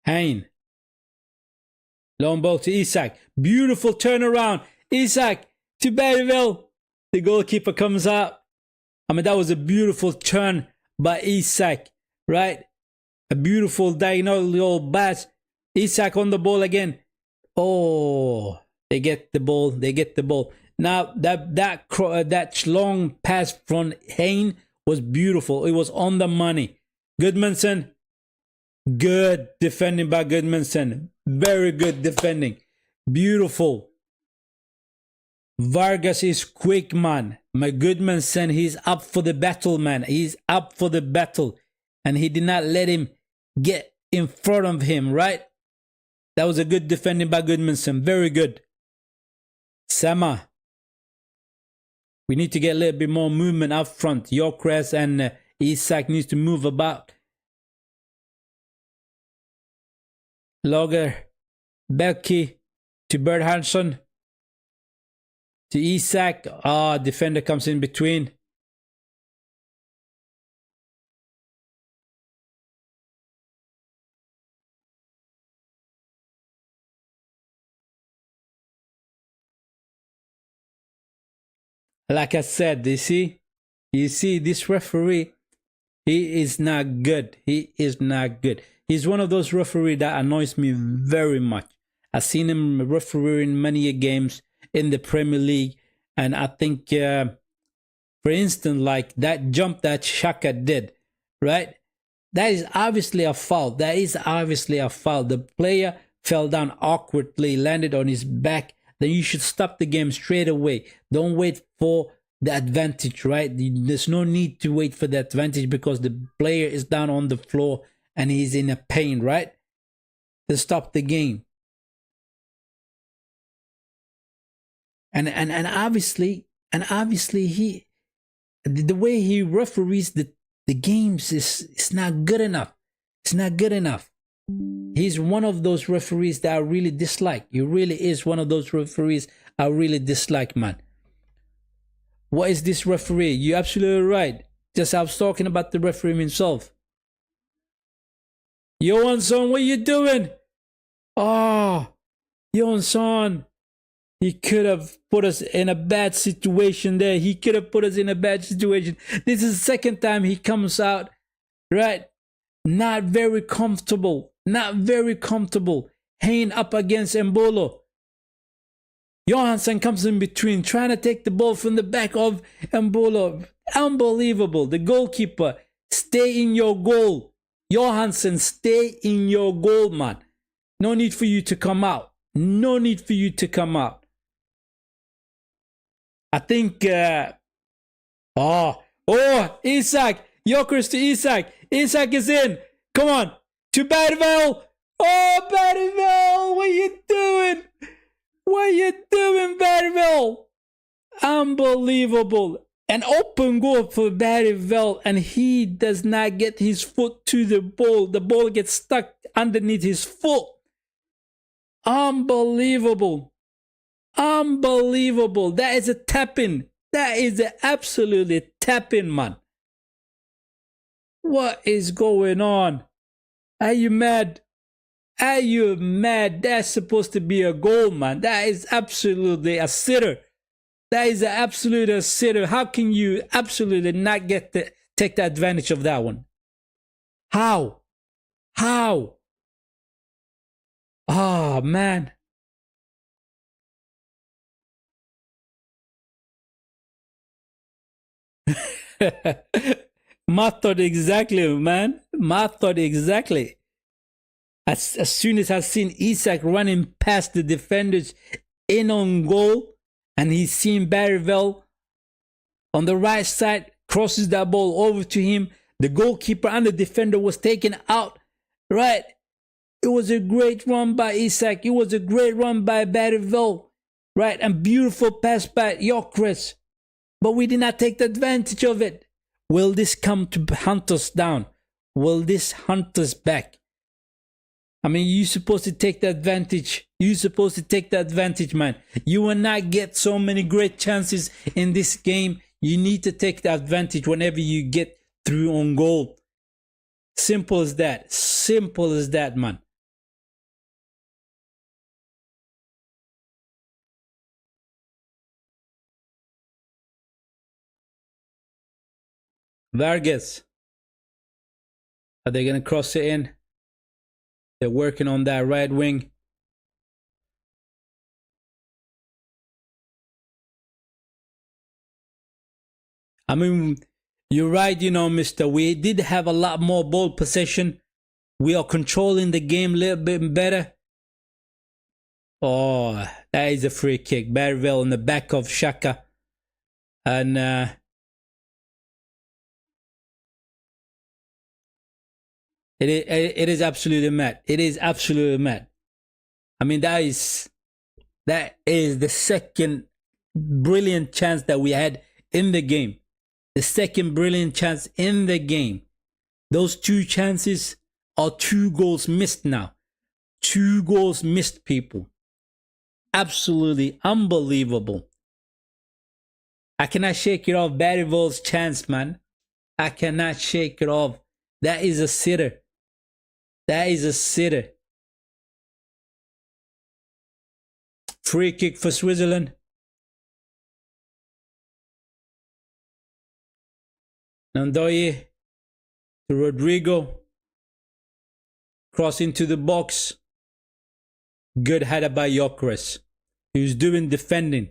Hein. Long ball to Isak. Beautiful turnaround. Isak to Bergvall. The goalkeeper comes out. I mean, that was a beautiful turn by Isak, right? A beautiful diagonal pass. Isak on the ball again. Oh, they get the ball. They get the ball. Now that long pass from Hayne was beautiful. It was on the money. Goodmanson, good defending by Goodmanson. Very good defending. Beautiful. Vargas is quick, man. My Goodmanson, he's up for the battle, man. He's up for the battle. And he did not let him get in front of him, right? That was a good defending by Goodmanson. Very good. Sama. We need to get a little bit more movement up front. Gyökeres and Isak needs to move about. Lager. Belki to Bert Hansson. To Isak. Defender comes in between. Like I said, you see this referee, he is not good. He is not good. He's one of those referees that annoys me very much. I've seen him refereeing many games in the Premier League, and I think, for instance, like that jump that Xhaka did, right? That is obviously a foul. That is obviously a foul. The player fell down awkwardly, landed on his back. Then you should stop the game straight away. Don't wait for the advantage, right? There's no need to wait for the advantage because the player is down on the floor and he's in a pain, right? To stop the game. And obviously he, the way he referees the games is not good enough. It's not good enough. He's one of those referees that I really dislike. He really is one of those referees I really dislike, man. What is this referee? You're absolutely right. Just I was talking about the referee himself. Johansson, what are you doing? Johansson. He could have put us in a bad situation there. He could have put us in a bad situation. This is the second time he comes out, right? Not very comfortable. Not very comfortable. Hayne up against Embolo. Johansson comes in between, trying to take the ball from the back of Embolo. Unbelievable. The goalkeeper, stay in your goal. Johansson, stay in your goal, man. No need for you to come out. No need for you to come out. I think, Isak. Gyökeres to Isak. Isak is in. Come on. To Bergvall. Bergvall, what are you doing? What are you doing, Bergvall? Unbelievable. An open goal for Bergvall, and he does not get his foot to the ball. The ball gets stuck underneath his foot. Unbelievable. Unbelievable. That is a tap-in. That is an absolutely tap-in, man. What is going on? Are you mad? Are you mad? That's supposed to be a goal, man. That is absolutely a sitter. That is an absolute sitter. How can you absolutely not take the advantage of that one? How? How? Oh, man. My thought exactly, man. My thought exactly. As soon as I've seen Isak running past the defenders in on goal, and he's seen Bergvall on the right side, crosses that ball over to him. The goalkeeper and the defender was taken out, right? It was a great run by Isak. It was a great run by Bergvall, right? And beautiful pass by Gyökeres. But we did not take the advantage of it. Will this come to hunt us down? Will this hunt us back? I mean, you're supposed to take the advantage. You're supposed to take the advantage, man. You will not get so many great chances in this game. You need to take the advantage whenever you get through on goal. Simple as that. Simple as that, man. Vargas. Are they going to cross it in? They're working on that right wing. I mean, you're right, you know, mister. We did have a lot more ball possession. We are controlling the game a little bit better. Oh, that is a free kick. Barrivell in the back of Shaka. And it is absolutely mad. It is absolutely mad. I mean, that is the second brilliant chance that we had in the game. The second brilliant chance in the game. Those two chances are 2 goals missed now. 2 goals missed, people. Absolutely unbelievable. I cannot shake it off Barrivell's chance, man. I cannot shake it off. That is a sitter. That is a sitter. Free kick for Switzerland. Nandoye to Rodrigo. Cross into the box. Good header by Gyökeres. Who's doing defending.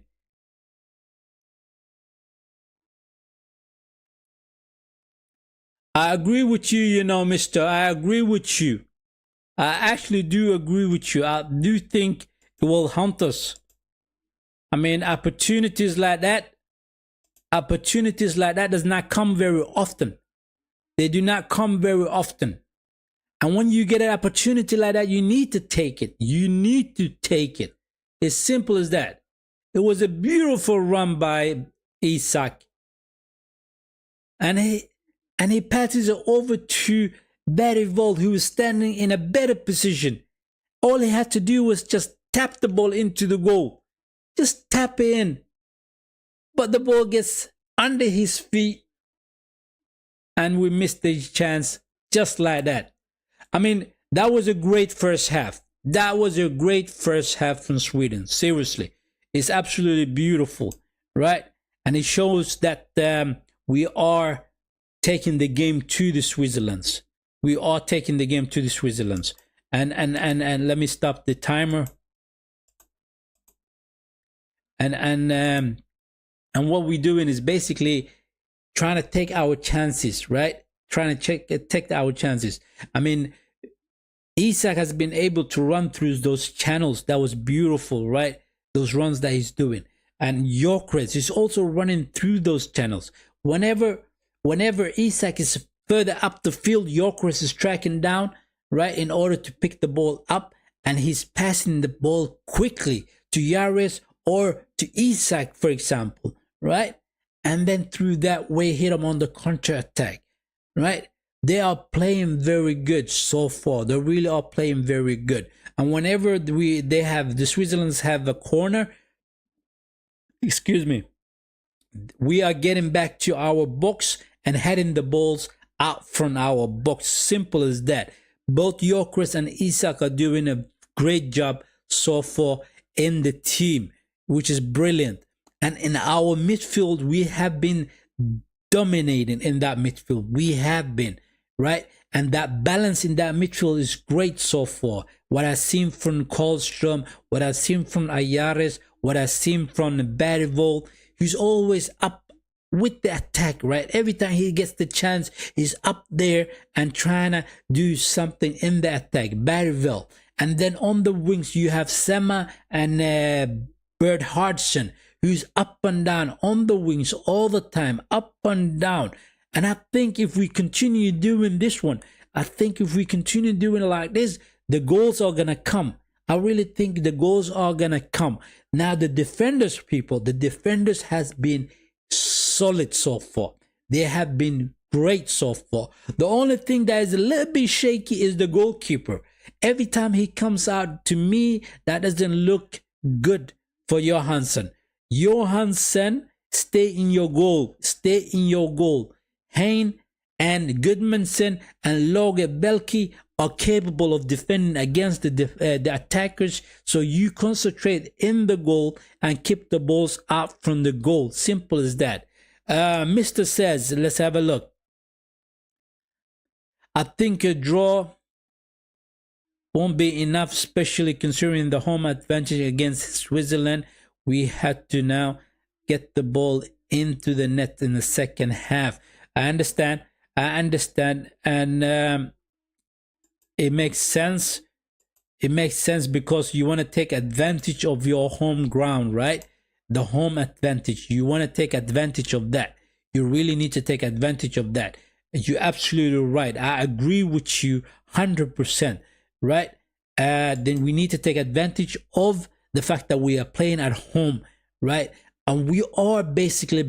I agree with you, you know, mister. I agree with you. I actually do agree with you. I do think it will haunt us. I mean, opportunities like that does not come very often. They do not come very often. And when you get an opportunity like that, you need to take it. You need to take it. As simple as that. It was a beautiful run by Isak. And he passes it over to Barrivell, who is standing in a better position. All he had to do was just tap the ball into the goal. Just tap it in. But the ball gets under his feet. And we missed the chance just like that. I mean, that was a great first half. That was a great first half from Sweden. Seriously. It's absolutely beautiful. Right? And it shows that we are taking the game to the Switzerlands. We are taking the game to the Switzerlands. And let me stop the timer. And what we're doing is basically trying to take our chances, right? Trying to take our chances. I mean, Isak has been able to run through those channels. That was beautiful, right? Those runs that he's doing. And Gyökeres is also running through those channels. Whenever Isak is further up the field, Gyökeres is tracking down, right, in order to pick the ball up, and he's passing the ball quickly to Gyökeres or to Isak, for example, right? And then through that way, hit him on the counter attack, right? They are playing very good so far. They really are playing very good. And whenever the Switzerlands have a corner, excuse me, we are getting back to our box and heading the balls out from our box. Simple as that. Both Gyökeres and Isak are doing a great job so far in the team, which is brilliant. And in our midfield, we have been dominating in that midfield. We have been, right? And that balance in that midfield is great so far. What I've seen from Karlström, what I've seen from Ayares, what I've seen from Barrivell, he's always up with the attack, right? Every time he gets the chance, he's up there and trying to do something in the attack. Barrivell. And then on the wings, you have Sema and Bert Hardson, who's up and down on the wings all the time, up and down. And I think if we continue doing this one, I think if we continue doing it like this, the goals are going to come. I really think the goals are going to come. Now, the defenders, people, the defenders has been solid so far. They have been great so far. The only thing that is a little bit shaky is the goalkeeper. Every time he comes out, to me, that doesn't look good for Johansson. Johansson, stay in your goal. Stay in your goal. Hein and Gudmundsson and Loge Belki are capable of defending against the attackers. So you concentrate in the goal and keep the balls out from the goal. Simple as that. Mr. says, let's have a look. I think a draw won't be enough, especially considering the home advantage against Switzerland. We had to now get the ball into the net in the second half. I understand, and it makes sense. It makes sense because you want to take advantage of your home ground, right? The home advantage. You want to take advantage of that. You really need to take advantage of that. You're absolutely right. I agree with you 100%, right? Then we need to take advantage of the fact that we are playing at home, right? And we are basically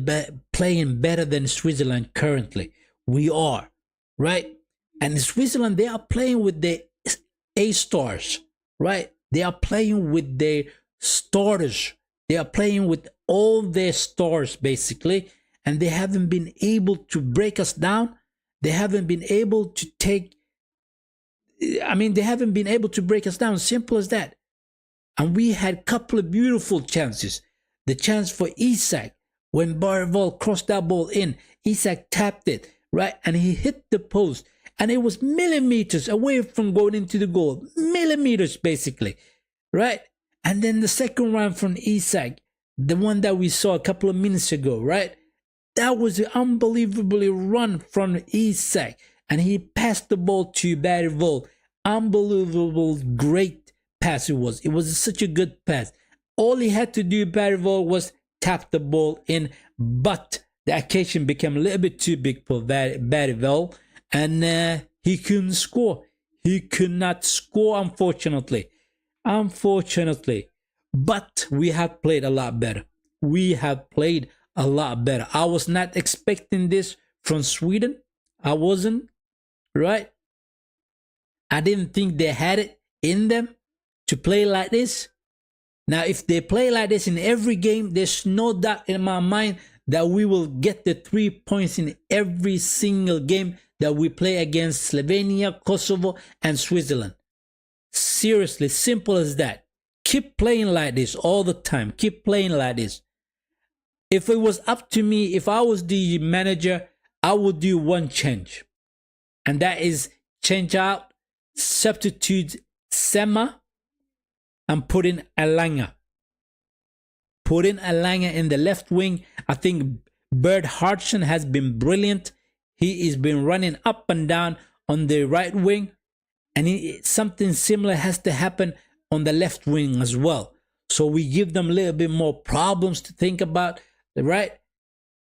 playing better than Switzerland currently. We are, right? And in Switzerland, they are playing with the A-stars, right? They are playing with their starters. They are playing with all their stars, basically. And they haven't been able to break us down. They haven't been able to they haven't been able to break us down. Simple as that. And we had a couple of beautiful chances. The chance for Isak, when Barval crossed that ball in, Isak tapped it, right? And he hit the post. And it was millimeters away from going into the goal. Millimeters, basically, right? And then the second round from Isak, the one that we saw a couple of minutes ago, right? That was an unbelievably run from Isak. And he passed the ball to Barval. Unbelievable, great pass it was. It was such a good pass. All he had to do, Barval, was tap the ball in. But the occasion became a little bit too big for Barval. And he couldn't score. He could not score, unfortunately. But we have played a lot better. We have played a lot better. I was not expecting this from Sweden. I wasn't, right? I didn't think they had it in them to play like this. Now, if they play like this in every game, there's no doubt in my mind that we will get the 3 points in every single game that we play against Slovenia, Kosovo, and Switzerland. Seriously, simple as that. Keep playing like this all the time. Keep playing like this. If it was up to me, if I was the manager, I would do one change. And that is change out, substitute Sema, and put in Alanga. Put in Alanga in the left wing. I think Bert Hartson has been brilliant. He has been running up and down on the right wing. And something similar has to happen on the left wing as well. So we give them a little bit more problems to think about, right?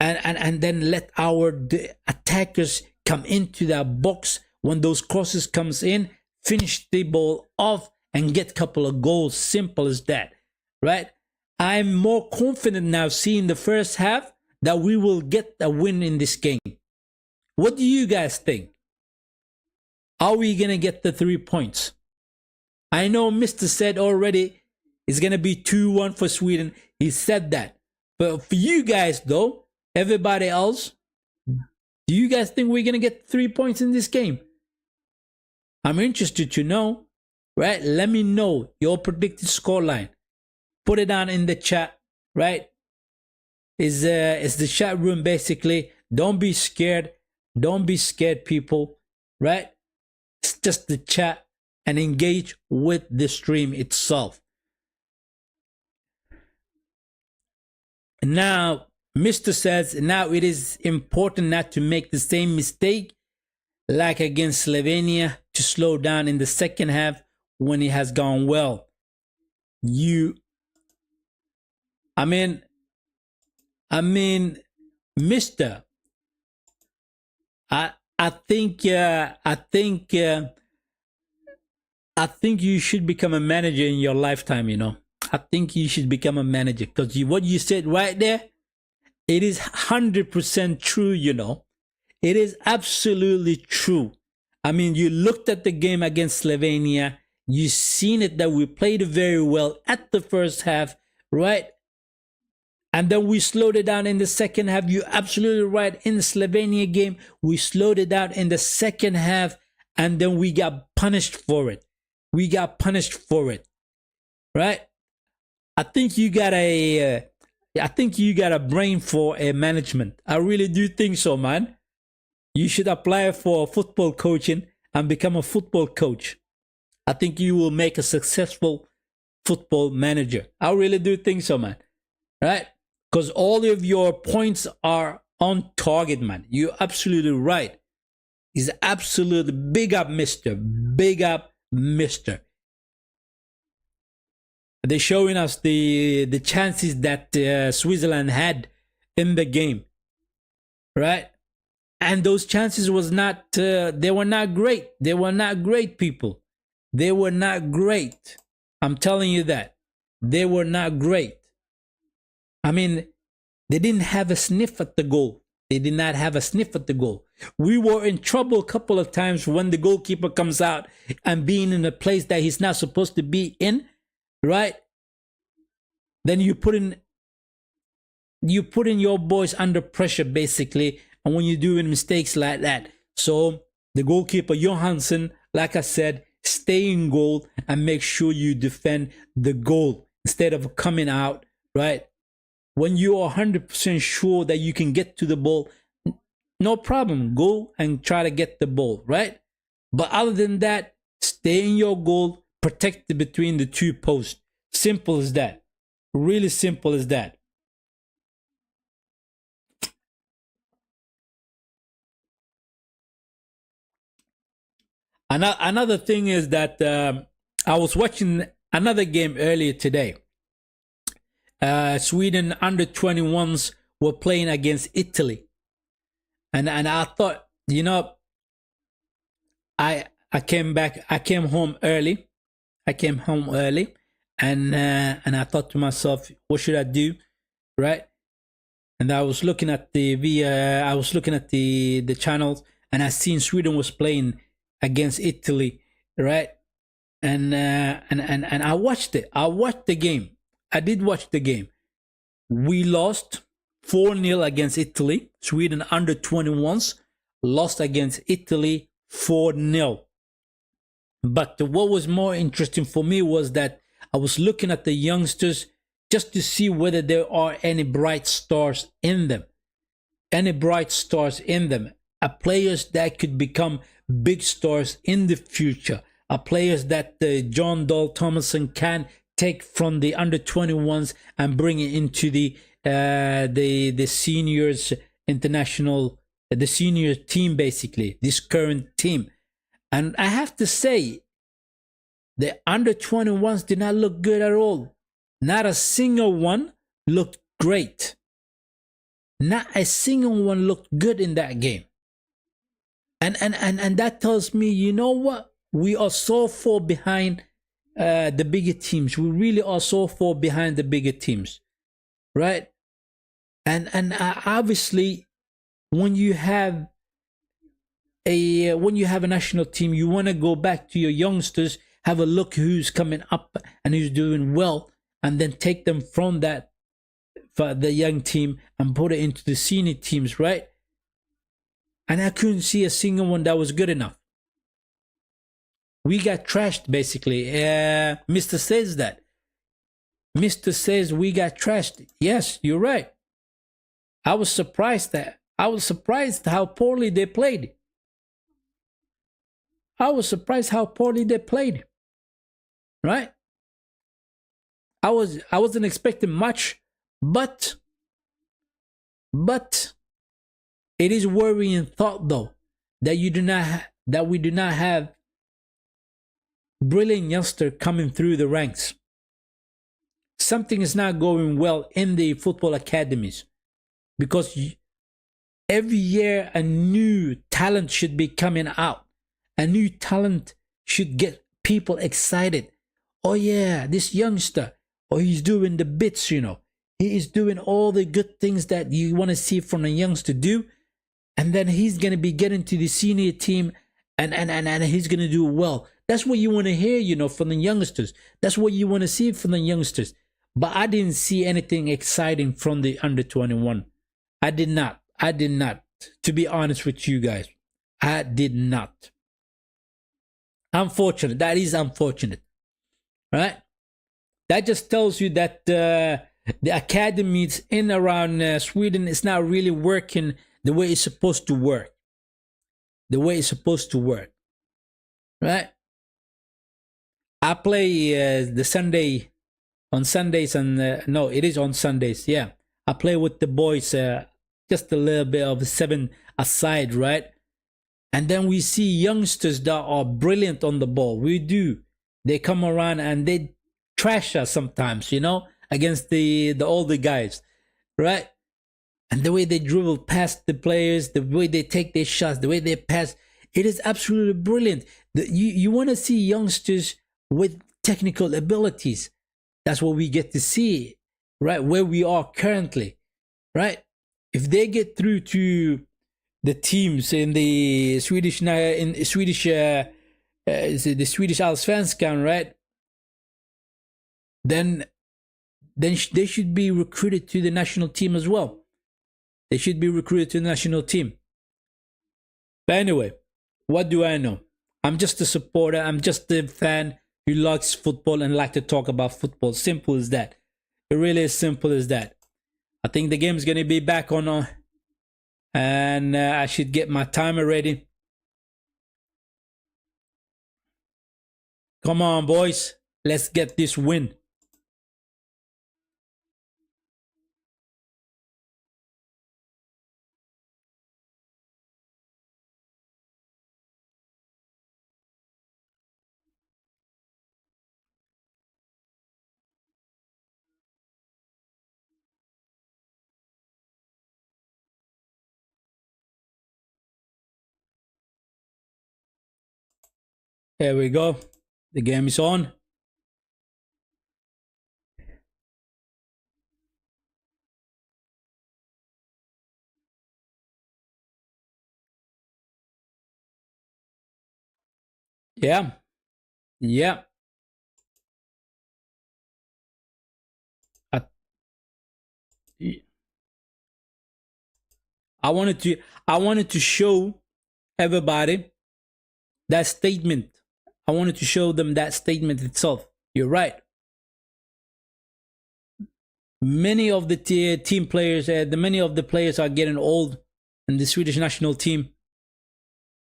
And then let the attackers come into that box. When those crosses comes in, finish the ball off and get a couple of goals. Simple as that, right? I'm more confident now seeing the first half that we will get a win in this game. What do you guys think? Are we going to get the 3 points? I know Mr. said already it's going to be 2-1 for Sweden. He said that. But for you guys, though, everybody else, do you guys think we're going to get 3 points in this game? I'm interested to know, right? Let me know your predicted scoreline. Put it down in the chat, right? It's the chat room, basically. Don't be scared. Don't be scared, people, right? It's just the chat and engage with the stream itself. Now, Mr. says, now it is important not to make the same mistake like against Slovenia, to slow down in the second half when it has gone well. Mr. I think you should become a manager in your lifetime, you know. I think you should become a manager because what you said right there, it is 100% true, you know. It is absolutely true. I mean, you looked at the game against Slovenia. You seen it that we played very well at the first half, right? And then we slowed it down in the second half. You're absolutely right. In the Slovenia game, we slowed it down in the second half, and then we got punished for it. Right? I think you got a brain for a management. I really do think so, man. You should apply for football coaching and become a football coach. I think you will make a successful football manager. I really do think so, man. Right? because all of your points are on target, man. You're absolutely right. He's absolutely big up, mister. Big up, mister. They're showing us the chances that Switzerland had in the game, right? And those chances was not, they were not great. They were not great, people. They were not great. I'm telling you that. They were not great. I mean, they didn't have a sniff at the goal. They did not have a sniff at the goal. We were in trouble a couple of times when the goalkeeper comes out and being in a place that he's not supposed to be in, right? Then you put in your boys under pressure, basically, and when you're doing mistakes like that. So the goalkeeper Johansson, like I said, stay in goal and make sure you defend the goal instead of coming out, right? When you are 100% sure that you can get to the ball, no problem. Go and try to get the ball, right? But other than that, stay in your goal, protect it between the two posts. Simple as that. Really simple as that. Another thing is that I was watching another game earlier today. Sweden under 21s were playing against Italy, and I thought, you know, I came home early. And I thought to myself, what should I do, right? And I was looking at the channels, and I seen Sweden was playing against Italy, right? And I watched it. I watched the game. I did watch the game. We lost 4-0 against Italy. Sweden under 21s lost against Italy 4-0. But what was more interesting for me was that I was looking at the youngsters just to see whether there are any bright stars in them. Any bright stars in them. Players that could become big stars in the future. Players that John Dahl Thomason can take from the under 21s and bring it into the seniors international, the senior team, basically, this current team. And I have to say, the under 21s did not look good at all. Not a single one looked great. Not a single one looked good in that game. And that tells me, you know what? We are so far behind the bigger teams. We really are so far behind the bigger teams, right? And obviously, when you have a national team, you want to go back to your youngsters, have a look who's coming up and who's doing well, and then take them from that for the young team and put it into the senior teams, right? And I couldn't see a single one that was good enough. We got trashed, basically. Mr. says that. Mr. says we got trashed. Yes, you're right. I was surprised how poorly they played. Right? I wasn't expecting much, but it is worrying thought, though, that we do not have brilliant youngster coming through the ranks. Something is not going well in the football academies, because every year a new talent should be coming out. A new talent should get people excited. Oh yeah, this youngster, oh, he's doing the bits, you know. He is doing all the good things that you want to see from a youngster do. And then he's going to be getting to the senior team and he's going to do well. That's what you want to hear, you know, from the youngsters. That's what you want to see from the youngsters. But I didn't see anything exciting from the under 21. I did not. To be honest with you guys, I did not. Unfortunate. That is unfortunate. Right? That just tells you that the academies in around Sweden is not really working the way it's supposed to work. Right? I play on Sundays, and no, it is on Sundays. Yeah, I play with the boys, just a little bit of 7 aside, right? And then we see youngsters that are brilliant on the ball. We do. They come around and they trash us sometimes, you know, against the older guys, right? And the way they dribble past the players, the way they take their shots, the way they pass, it is absolutely brilliant. You want to see youngsters with technical abilities. That's what we get to see, right? Where we are currently, right? If they get through to the teams in the Swedish, the Swedish Allsvenskan, right? Then they should be recruited to the national team as well. They should be recruited to the national team. But anyway, what do I know? I'm just a supporter. I'm just a fan who likes football and like to talk about football. Simple as that. It really is simple as that. I think the game's going to be back on, and I should get my timer ready. Come on, boys. Let's get this win. Here we go. The game is on. Yeah. Yeah. I wanted to show everybody that statement. I wanted to show them that statement itself. You're right. Many of the team players, many of the players are getting old in the Swedish national team.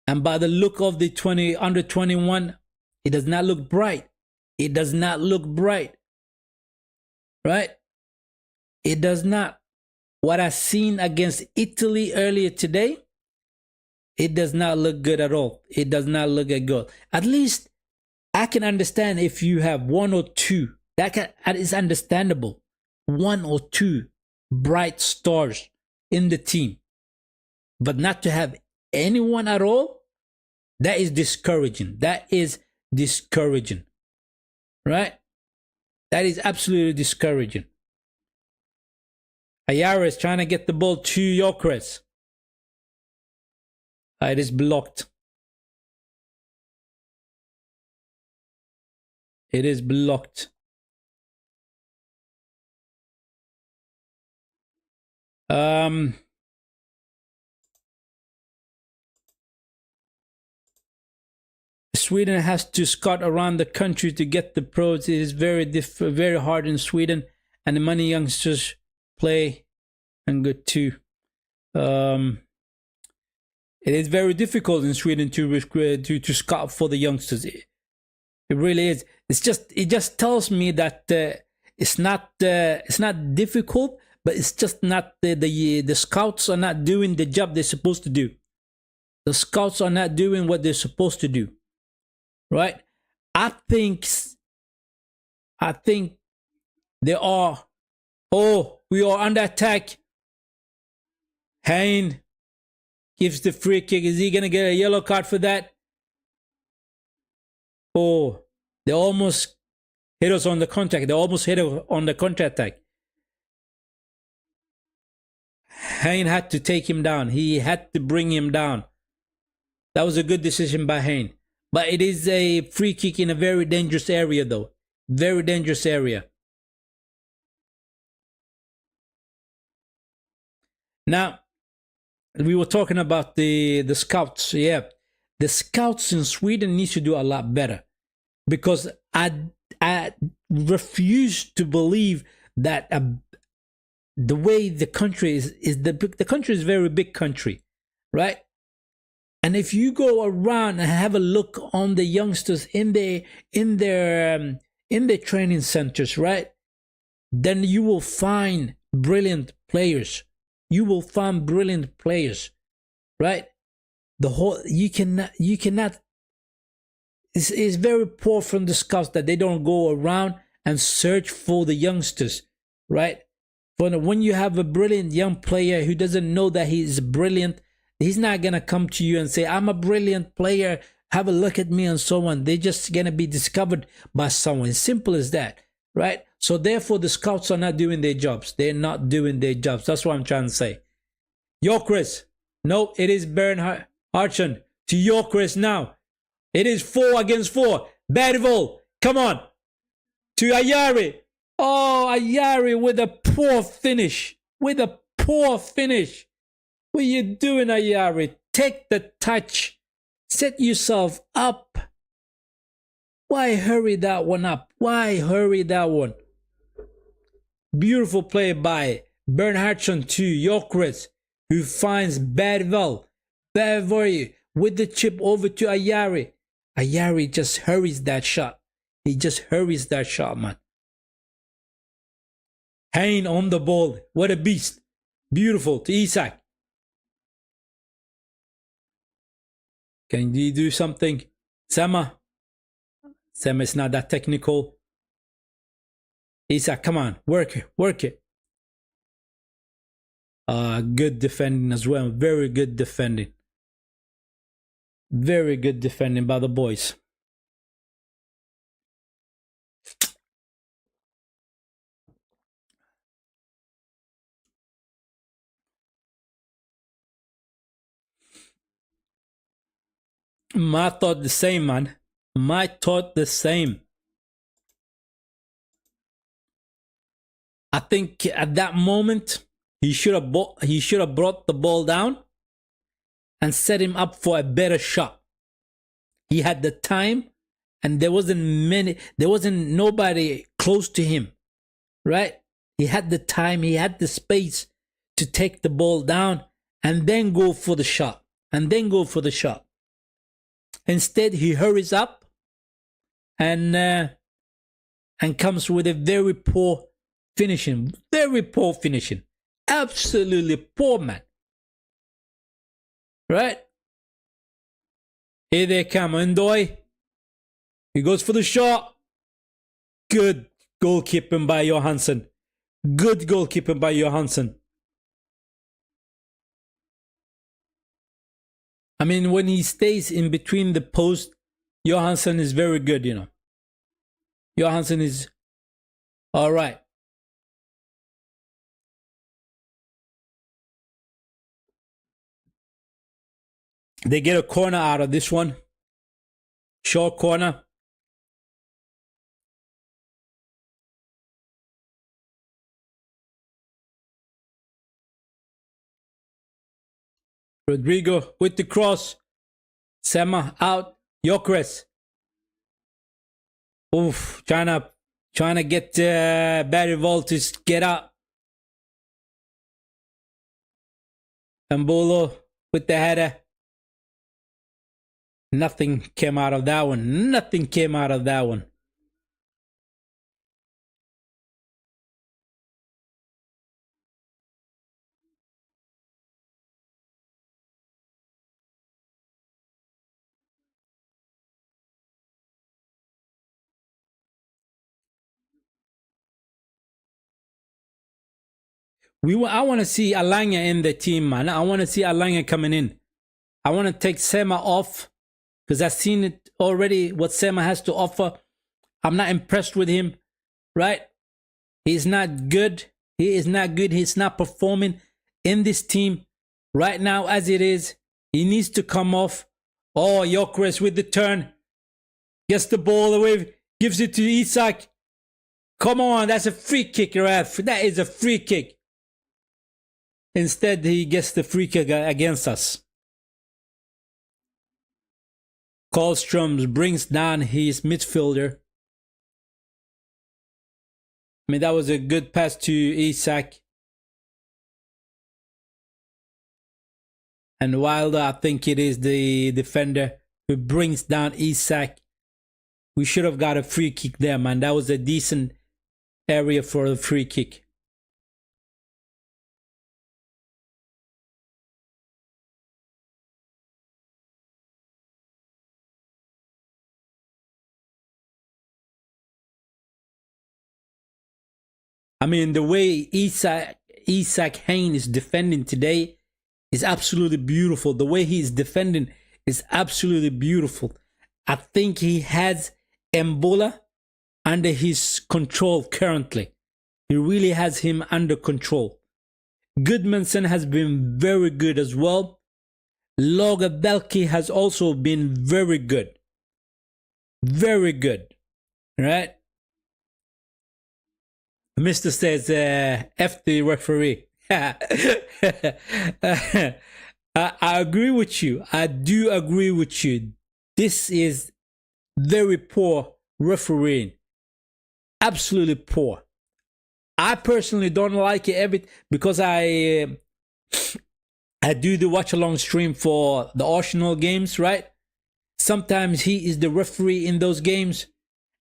And by the look of the under 21, it does not look bright. It does not look bright. Right? It does not. What I've seen against Italy earlier today, it does not look good at all. It does not look good. At least I can understand if you have 1 or 2. That is understandable. 1 or 2 bright stars in the team. But not to have anyone at all, that is discouraging. That is discouraging. Right? That is absolutely discouraging. Ayara is trying to get the ball to Gyökeres. It is blocked. It is blocked. Sweden has to scout around the country to get the pros. It is very hard in Sweden, and the many youngsters play and good too. It is very difficult in Sweden to scout for the youngsters. It really is. It just tells me that it's not difficult, but it's just not the scouts are not doing the job they're supposed to do. The scouts are not doing what they're supposed to do. Right? I think they are. Oh, we are under attack. Hein gives the free kick. Is he gonna get a yellow card for that? Oh, they almost hit us on the contact. They almost hit us on the counter attack. Hein had to take him down. He had to bring him down. That was a good decision by Hein. But it is a free kick in a very dangerous area, though. Very dangerous area. Now, we were talking about the scouts. Yeah, the scouts in Sweden need to do a lot better, because I refuse to believe that the way the country is the country is a very big country, right? And if you go around and have a look on the youngsters in their training centers, right, then you will find brilliant players. You will find brilliant players, right? You cannot. It's very poor from the scouts that they don't go around and search for the youngsters, right? But when you have a brilliant young player who doesn't know that he is brilliant, he's not gonna come to you and say, "I'm a brilliant player. Have a look at me," and so on. They're just gonna be discovered by someone. Simple as that, right? So therefore, the scouts are not doing their jobs. They're not doing their jobs. That's what I'm trying to say. Chris. No, it is Bernhard Archon to Chris now. It is 4 against 4. Bergvall, come on. To Ayari. Oh, Ayari with a poor finish. With a poor finish. What are you doing, Ayari? Take the touch. Set yourself up. Why hurry that one up? Why hurry that one? Beautiful play by Bernhardsson to Jokeris, who finds Bergvall. Bergvall with the chip over to Ayari. Ayari just hurries that shot. He just hurries that shot, man. Hein on the ball. What a beast. Beautiful to Isak. Can you do something? Sema. Sema is not that technical. Isak, come on. Work it. Work it. Good defending as well. Very good defending. Very good defending by the boys. My thought the same, man. My thought the same. I think at that moment he should have brought the ball down and set him up for a better shot. He had the time, and there wasn't nobody close to him, right? He had the time, he had the space to take the ball down and then go for the shot. Instead, he hurries up and comes with a very poor finishing. Very poor finishing. Absolutely poor, man. Right? Here they come, Undoy. He goes for the shot. Good goalkeeping by Johansson. Good goalkeeping by Johansson. I mean, when he stays in between the posts, Johansson is very good, you know. Johansson is all right. They get a corner out of this one. Short corner. Rodrigo with the cross. Sema out. Jokeris. Oof. Trying to get Bergvall to get up. Ambolo with the header. Nothing came out of that one. Nothing came out of that one. I want to see Alanya in the team, man. I want to see Alanya coming in. I want to take Sema off because I've seen it already, what Sema has to offer. I'm not impressed with him, right? He's not good. He is not good. He's not performing in this team right now as it is. He needs to come off. Oh, Jokeris with the turn. Gets the ball away. Gives it to Isak. Come on, that's a free kick, ref. That is a free kick. Instead, he gets the free kick against us. Karlström brings down his midfielder. I mean, that was a good pass to Isak. And Wilder, I think it is the defender who brings down Isak. We should have got a free kick there, man. That was a decent area for a free kick. I mean, the way Isaac Hayne is defending today is absolutely beautiful. The way he is defending is absolutely beautiful. I think he has Ebola under his control currently. He really has him under control. Goodmanson has been very good as well. Lagerbielke has also been very good. Very good. Right? Mr. says, F the referee. I agree with you. I do agree with you. This is very poor refereeing. Absolutely poor. I personally don't like it because I do the watch along stream for the Arsenal games, right? Sometimes he is the referee in those games,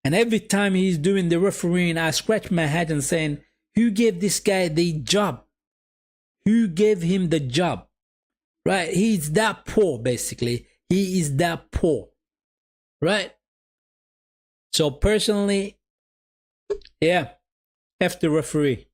and every time he's doing the refereeing, I scratch my head and saying, who gave this guy the job? Who gave him the job? Right? He's that poor, basically. He is that poor. Right? So personally, yeah, F the referee.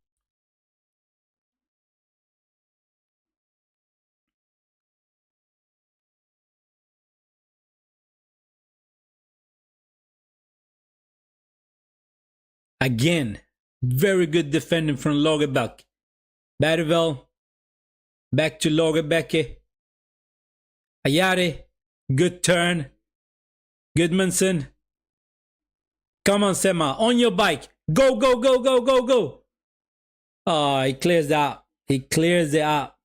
Again, very good defending from Lagerbielke. Bergvall, back to Lagerbielke. Ayari, good turn. Goodmanson. Come on, Sema, on your bike. Go, go, go, go, go, go. Oh, he clears it out. He clears it out.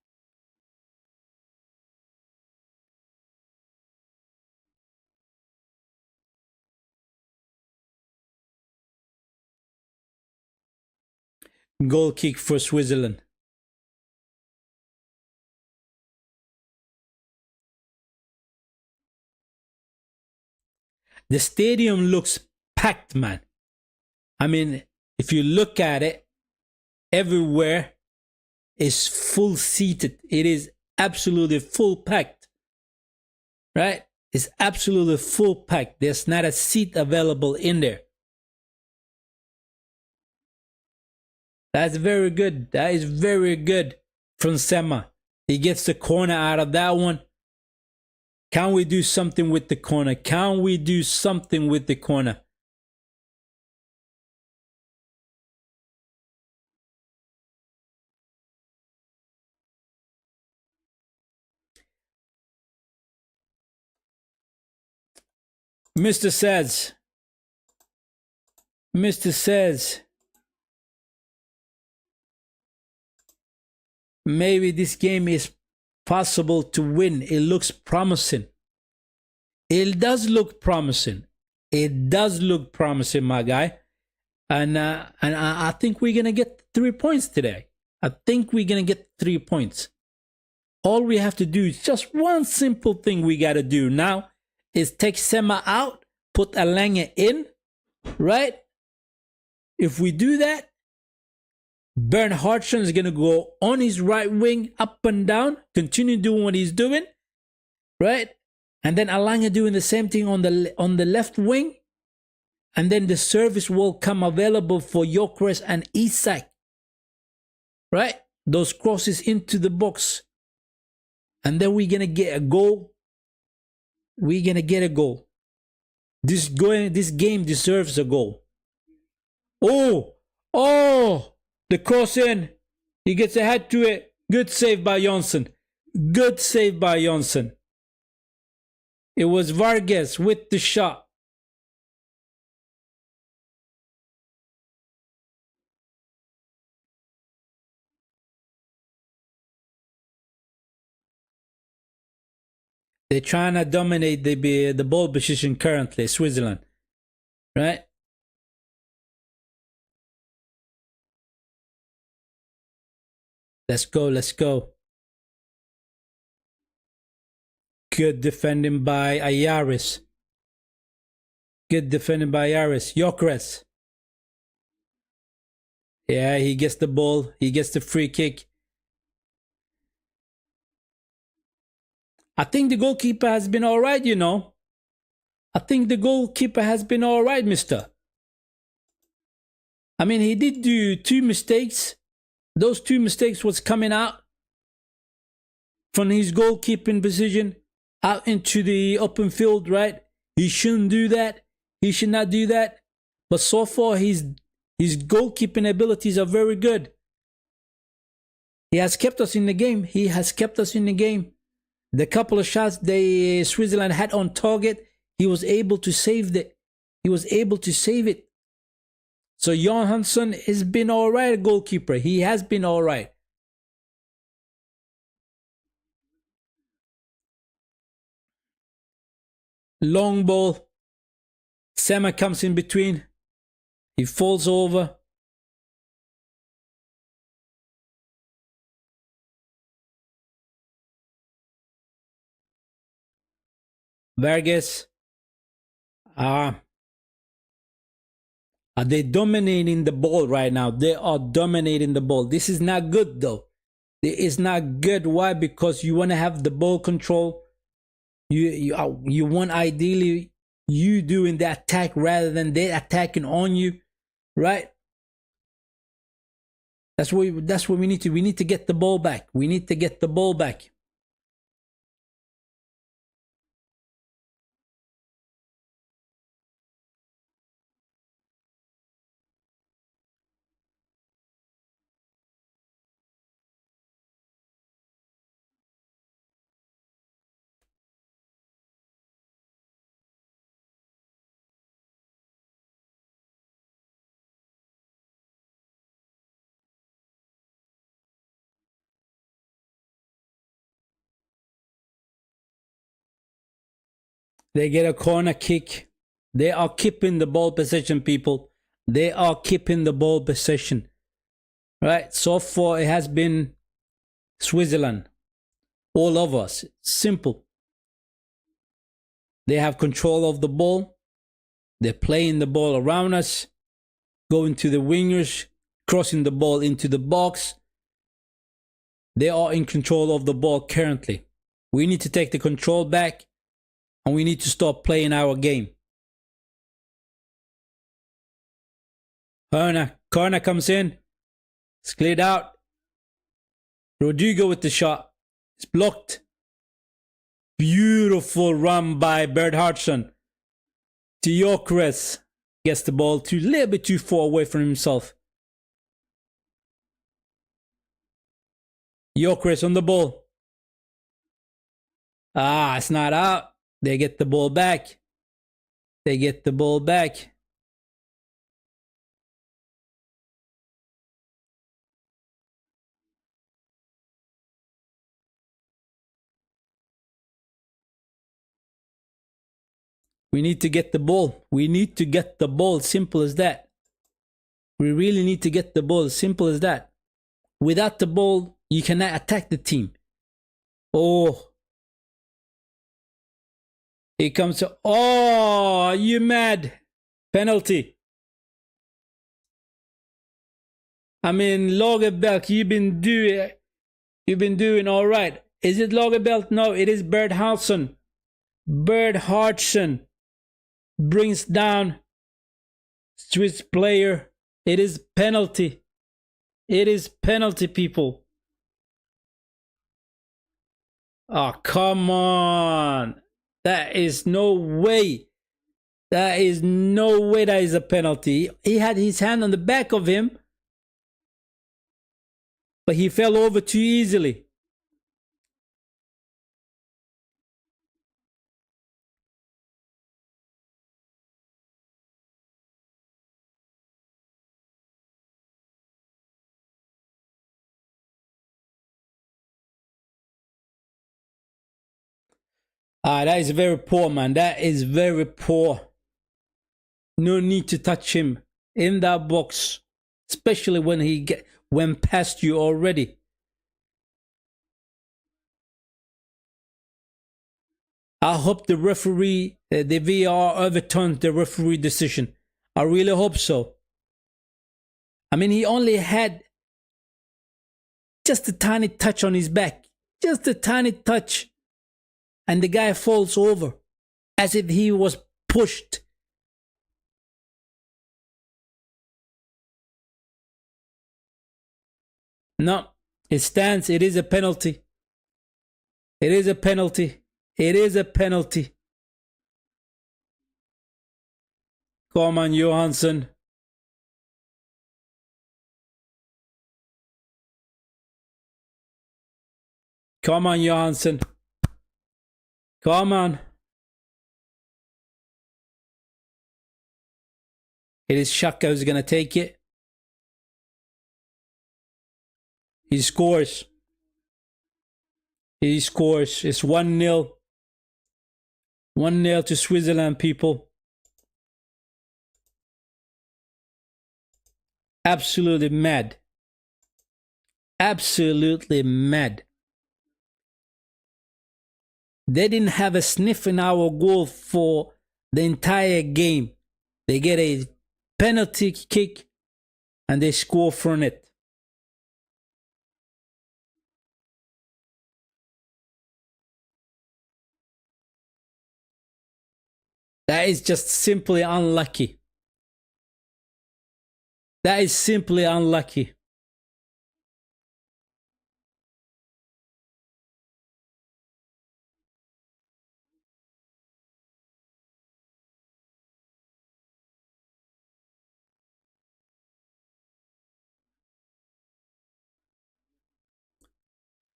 Goal kick for Switzerland. The stadium looks packed, man. I mean, if you look at it, everywhere is full seated. It is absolutely full packed. Right? It's absolutely full packed. There's not a seat available in there. That's very good. That is very good from Sema. He gets the corner out of that one. Can we do something with the corner? Can we do something with the corner? Mr. says, maybe this game is possible to win. It looks promising. It does look promising. It does look promising, my guy. And I think we're going to get 3 points today. I think we're going to get 3 points. All we have to do is just one simple thing we got to do now is take Sema out, put Alange in, right? If we do that, Bernd Hartson is going to go on his right wing, up and down, continue doing what he's doing, right? And then Alange doing the same thing on the left wing. And then the service will come available for Gyökeres and Isak, right? Those crosses into the box. And then we're going to get a goal. We're going to get a goal. This game deserves a goal. Oh, the cross in. He gets a head to it. Good save by Johnson. Good save by Johnson. It was Vargas with the shot. They're trying to dominate the ball position currently, Switzerland. Right? Let's go, let's go. Good defending by Ayaris. Good defending by Ayaris. Gyökeres. Yeah, he gets the ball. He gets the free kick. I think the goalkeeper has been all right, you know. I think the goalkeeper has been all right, mister. I mean, he did do 2 mistakes. Those 2 mistakes was coming out from his goalkeeping position out into the open field, right? He shouldn't do that. He should not do that. But so far, his goalkeeping abilities are very good. He has kept us in the game. He has kept us in the game. The couple of shots they Switzerland had on target, he was able to save it. He was able to save it. So Johansson has been all right, goalkeeper. He has been all right. Long ball. Sema comes in between. He falls over. Vargas. Are they dominating the ball right now? They are dominating the ball. This is not good though. It is not good. Why? Because you want to have the ball control. You want ideally you doing the attack rather than they attacking on you, right? That's what we need to. We need to get the ball back. We need to get the ball back. They get a corner kick. They are keeping the ball possession, people. They are keeping the ball possession. Right? So far, it has been Switzerland. All of us. Simple. They have control of the ball. They're playing the ball around us. Going to the wingers. Crossing the ball into the box. They are in control of the ball currently. We need to take the control back. And we need to stop playing our game. Corner comes in. It's cleared out. Rodrigo with the shot. It's blocked. Beautiful run by Bernhardsson. Gyökeres gets the ball a little bit too far away from himself. Gyökeres on the ball. It's not out. They get the ball back. They get the ball back. We need to get the ball. We need to get the ball. Simple as that. We really need to get the ball. Simple as that. Without the ball, you cannot attack the team. Oh. It comes to, oh, you mad? Penalty. I mean, Lagerberg, you've been doing all right. Is it Lagerberg? No, it is Bernhardsson. Bernhardsson brings down Swiss player. It is penalty. It is penalty, people. Oh, come on. That is no way. That is no way that is a penalty. He had his hand on the back of him. But he fell over too easily. That is very poor, man. That is very poor. No need to touch him in that box, especially when he went past you already. I hope the referee, the VAR overturns the referee decision. I really hope so. I mean, he only had just a tiny touch on his back. Just a tiny touch. And the guy falls over as if he was pushed. No, it stands. It is a penalty. It is a penalty. It is a penalty. Come on, Johansson. Come on, Johansson. Come on. It is Xhaka who's going to take it. He scores. He scores. It's 1-0. 1-0 to Switzerland, people. Absolutely mad. Absolutely mad. They didn't have a sniff in our goal for the entire game. They get a penalty kick and they score from it. That is just simply unlucky. That is simply unlucky.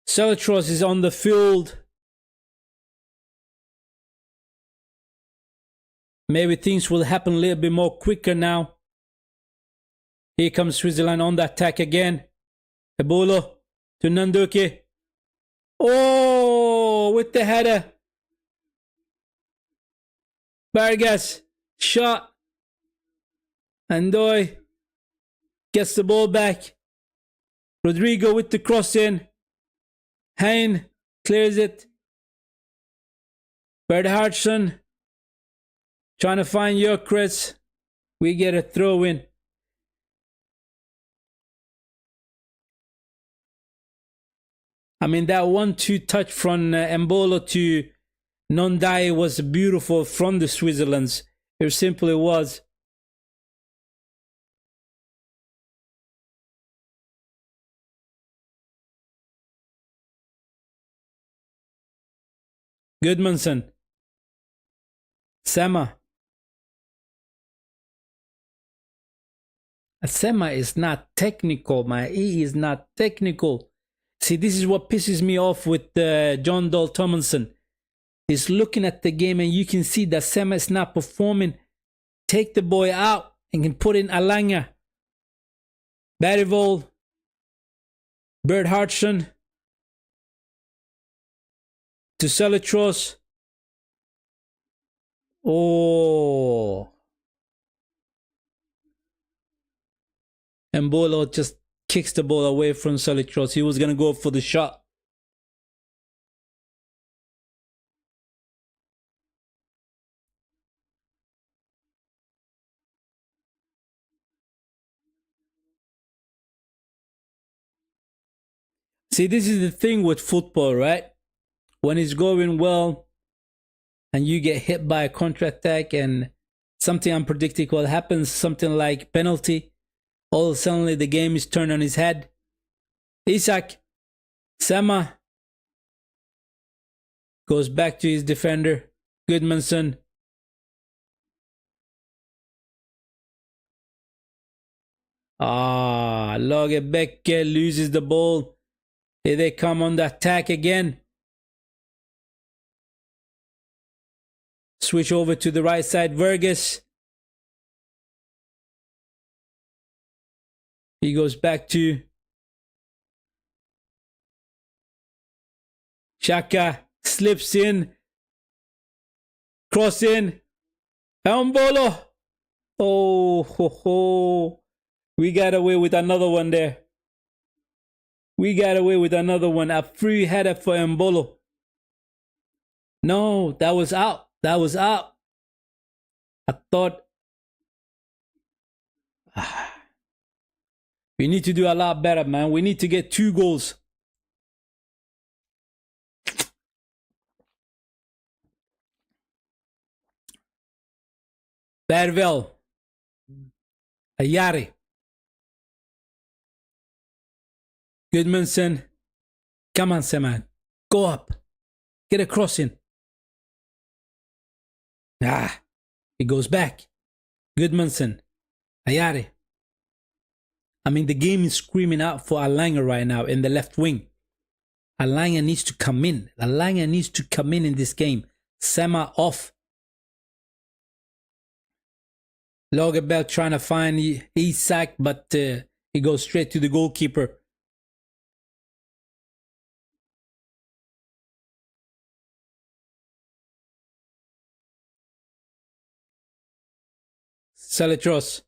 Seltros is on the field. Maybe things will happen a little bit more quicker now. Here comes Switzerland on the attack again. Ebola to Nanduke. Oh, with the header. Vargas shot. Andoy gets the ball back. Rodrigo with the cross in. Hein clears it. Bernhardsson trying to find Gyökeres. We get a throw in. I mean, that 1-2 touch from Embolo to Nondai was beautiful from the Switzerlands. It simply was. Gudmundsson. Sema. Sema is not technical, man. He is not technical. See, this is what pisses me off with John Dahl Tomasson. He's looking at the game and you can see that Sema is not performing. Take the boy out and can put in Alanga. Bergvall. Bernhardsson. To Selitros. Oh. And Bolo just kicks the ball away from Selitros. He was going to go for the shot. See, this is the thing with football, right? When it's going well and you get hit by a counter-attack and something unpredictable happens, something like penalty, all of a sudden the game is turned on his head. Isak, Sema goes back to his defender, Gudmundsson. Lagerbäck loses the ball. Here they come on the attack again. Switch over to the right side, Vargas. He goes back to Xhaka, slips in, cross in, Embolo. Oh, ho, ho. We got away with another one there. We got away with another one. A free header for Embolo. No, that was out. That was out. I thought we need to do a lot better, man. We need to get 2 goals. Bergvall. Ayari. Goodmanson. Come on, Seman. Go up. Get a crossing. Ah, he goes back. Goodmanson. Ayari. I mean, the game is screaming out for Alanga right now in the left wing. Alanga needs to come in. Alanga needs to come in this game. Sema off. Lagerberg trying to find Isak, but he goes straight to the goalkeeper. Saletros.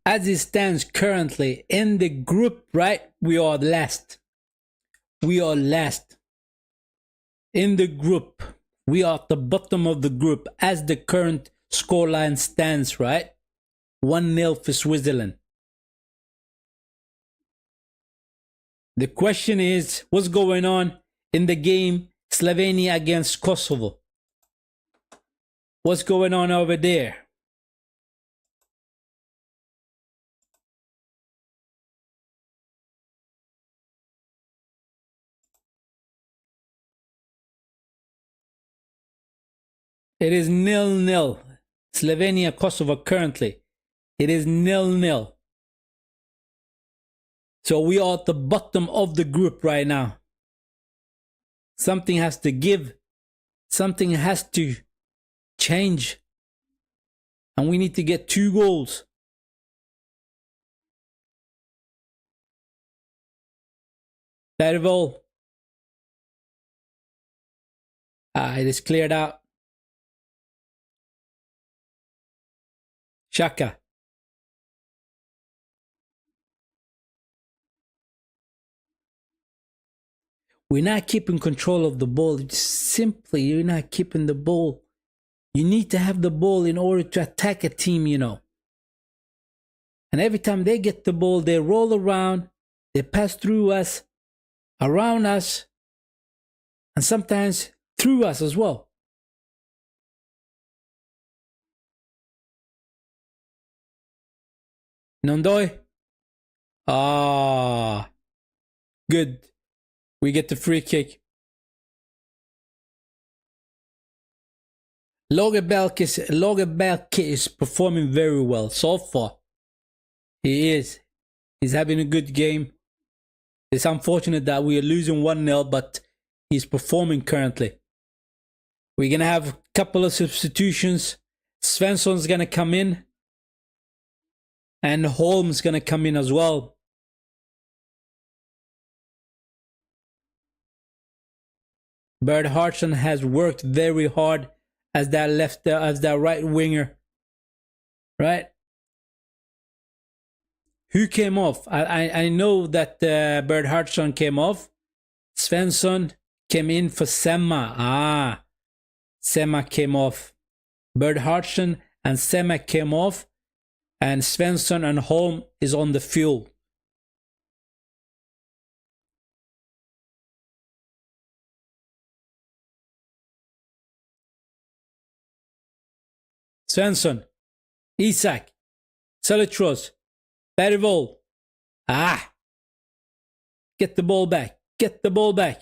As it stands currently in the group, right? We are last. We are last. In the group. We are at the bottom of the group as the current scoreline stands, right? 1-0 for Switzerland. The question is, what's going on in the game Slovenia against Kosovo? What's going on over there? It is 0-0. Slovenia, Kosovo currently. It is 0-0. So we are at the bottom of the group right now. Something has to give. Something has to change. And we need to get 2 goals. Bergvall. It is cleared out. Shaka. We're not keeping control of the ball. Simply, you're not keeping the ball. You need to have the ball in order to attack a team, you know. And every time they get the ball, they roll around, they pass through us, around us, and sometimes through us as well. Nondoy. Good. We get the free kick. Lagerberg is performing very well so far. He is. He's having a good game. It's unfortunate that we are losing 1-0, but he's performing currently. We're going to have a couple of substitutions. Svensson's going to come in. And Holm's going to come in as well. Bert Hartson has worked very hard as that right winger. Right? Who came off? I know that Bert Hartson came off. Svensson came in for Sema. Sema came off. Bert Hartson and Sema came off. And Svensson and Holm is on the field. Svensson, Isak, Saletros, Bergvall. Get the ball back. Get the ball back.